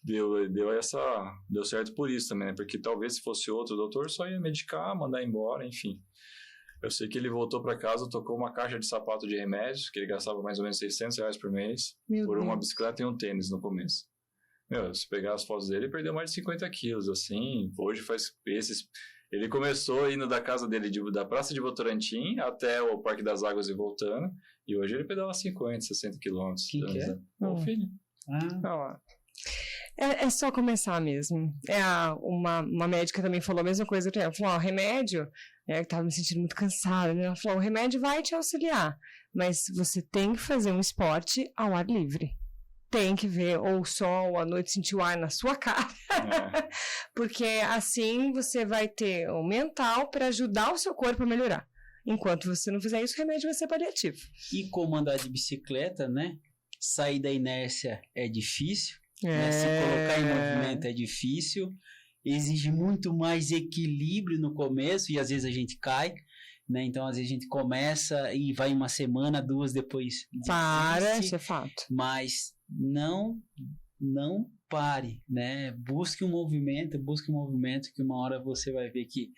Deu certo por isso também, né? Porque talvez se fosse outro doutor, só ia medicar, mandar embora, enfim. Eu sei que ele voltou pra casa, tocou uma caixa de sapato de remédios, que ele gastava mais ou menos R$600 por mês, por uma bicicleta e um tênis no começo. Se pegar as fotos dele, ele perdeu mais de 50 quilos, assim. Hoje faz esses... Ele começou indo da casa dele, da Praça de Votorantim até o Parque das Águas e voltando. E hoje ele pedala 50, 60 quilômetros. Que é? O filho. É só começar mesmo. Uma médica também falou a mesma coisa. Ela falou, remédio... que tava me sentindo muito cansada, né? Ela falou, o remédio vai te auxiliar, mas você tem que fazer um esporte ao ar livre. Tem que ver ou o sol, à noite sentir o ar na sua cara. Porque assim você vai ter o mental para ajudar o seu corpo a melhorar. Enquanto você não fizer isso, o remédio vai ser paliativo. E como andar de bicicleta, né? Sair da inércia é difícil, né? Se colocar em movimento é difícil, exige muito mais equilíbrio no começo e às vezes a gente cai, né? Então às vezes a gente começa e vai uma semana, 2 depois para, isso é fato. Mas não pare, né? Busque um movimento que uma hora você vai ver que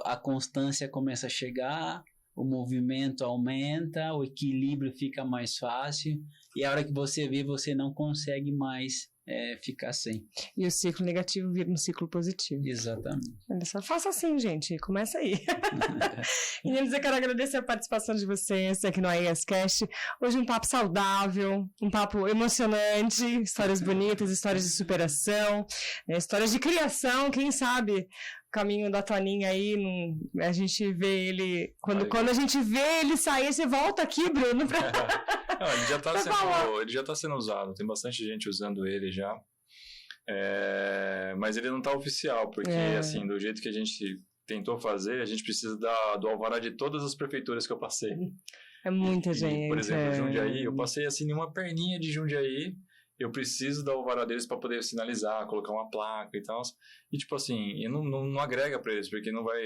a constância começa a chegar, o movimento aumenta, o equilíbrio fica mais fácil e a hora que você vê, você não consegue mais ficar sem. E o ciclo negativo vira um ciclo positivo. Exatamente. Olha só, faça assim, gente. Começa aí. Meninos, eu quero agradecer a participação de vocês aqui no AEScast. Hoje um papo saudável, um papo emocionante, histórias bonitas, histórias de superação, histórias de criação, quem sabe... O caminho da Toninha aí, a gente vê ele... Quando a gente vê ele sair, você volta aqui, Bruno, pra... Não, ele já tá sendo usado. Tem bastante gente usando ele já. Mas ele não tá oficial, porque, assim, do jeito que a gente tentou fazer, a gente precisa do alvará de todas as prefeituras que eu passei. É muita gente. Por exemplo, Jundiaí, eu passei, assim, numa perninha de Jundiaí, eu preciso da alvará deles para poder sinalizar, colocar uma placa e tal. E, tipo assim, não agrega para eles, porque não vai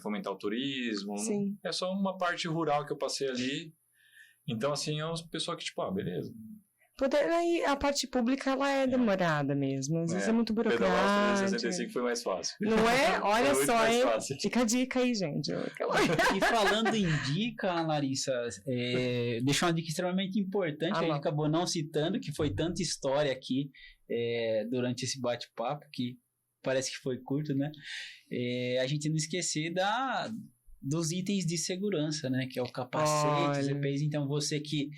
fomentar o turismo. Sim. É só uma parte rural que eu passei ali. Então, assim, é uma pessoa que, tipo, beleza. Aí a parte pública, ela é demorada mesmo. Às vezes é muito burocrático. Pedalar 365 foi mais fácil. Não é? Olha só, hein? Fácil. Fica a dica aí, gente. E falando em dica, Larissa, deixou uma dica extremamente importante que a gente acabou não citando, que foi tanta história aqui durante esse bate-papo, que parece que foi curto, né? A gente não esquecer dos itens de segurança, né? Que é o capacete, os EPIs. Então, você que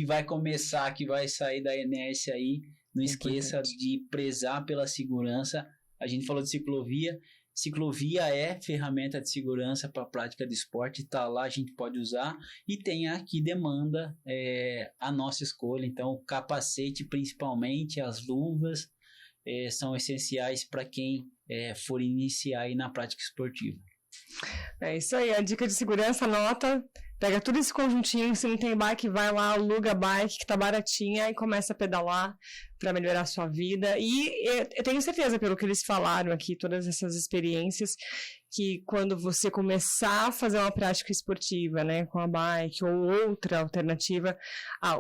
vai começar, que vai sair da inércia aí, não esqueça de prezar pela segurança. A gente falou de ciclovia. Ciclovia é ferramenta de segurança para a prática de esporte. Tá lá, a gente pode usar. E tem a que demanda a nossa escolha. Então, o capacete, principalmente, as luvas, são essenciais para quem for iniciar aí na prática esportiva. É isso aí, a dica de segurança, anota, pega tudo esse conjuntinho, se não tem bike, vai lá, aluga a bike que tá baratinha e começa a pedalar, para melhorar a sua vida. E eu tenho certeza, pelo que eles falaram aqui, todas essas experiências, que quando você começar a fazer uma prática esportiva, né, com a bike ou outra alternativa,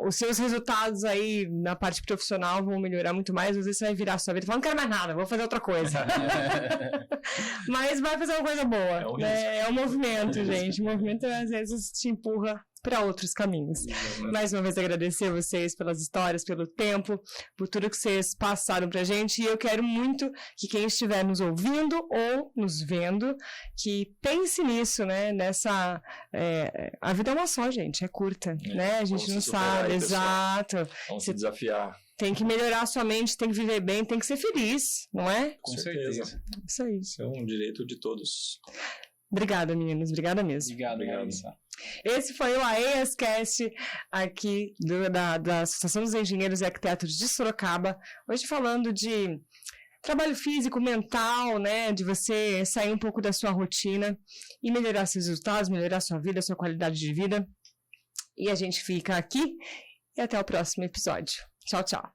os seus resultados aí na parte profissional vão melhorar muito mais. Às vezes você vai virar a sua vida e falar, não quero mais nada, vou fazer outra coisa. Mas vai fazer uma coisa boa, né? É um movimento, gente. O movimento às vezes te empurra para outros caminhos. Mais uma vez agradecer vocês pelas histórias, pelo tempo, por tudo que vocês passaram pra gente, e eu quero muito que quem estiver nos ouvindo ou nos vendo, que pense nisso, né, a vida é uma só, gente, é curta, né, a gente não sabe, exato. Vamos se desafiar. Tem que melhorar a sua mente, tem que viver bem, tem que ser feliz, não é? Com certeza. Isso aí. Isso é um direito de todos. Obrigada, meninos, obrigada mesmo. Obrigado. Esse foi o AEScast aqui da Associação dos Engenheiros e Arquitetos de Sorocaba. Hoje falando de trabalho físico, mental, né? De você sair um pouco da sua rotina e melhorar seus resultados, melhorar sua vida, sua qualidade de vida. E a gente fica aqui e até o próximo episódio. Tchau, tchau.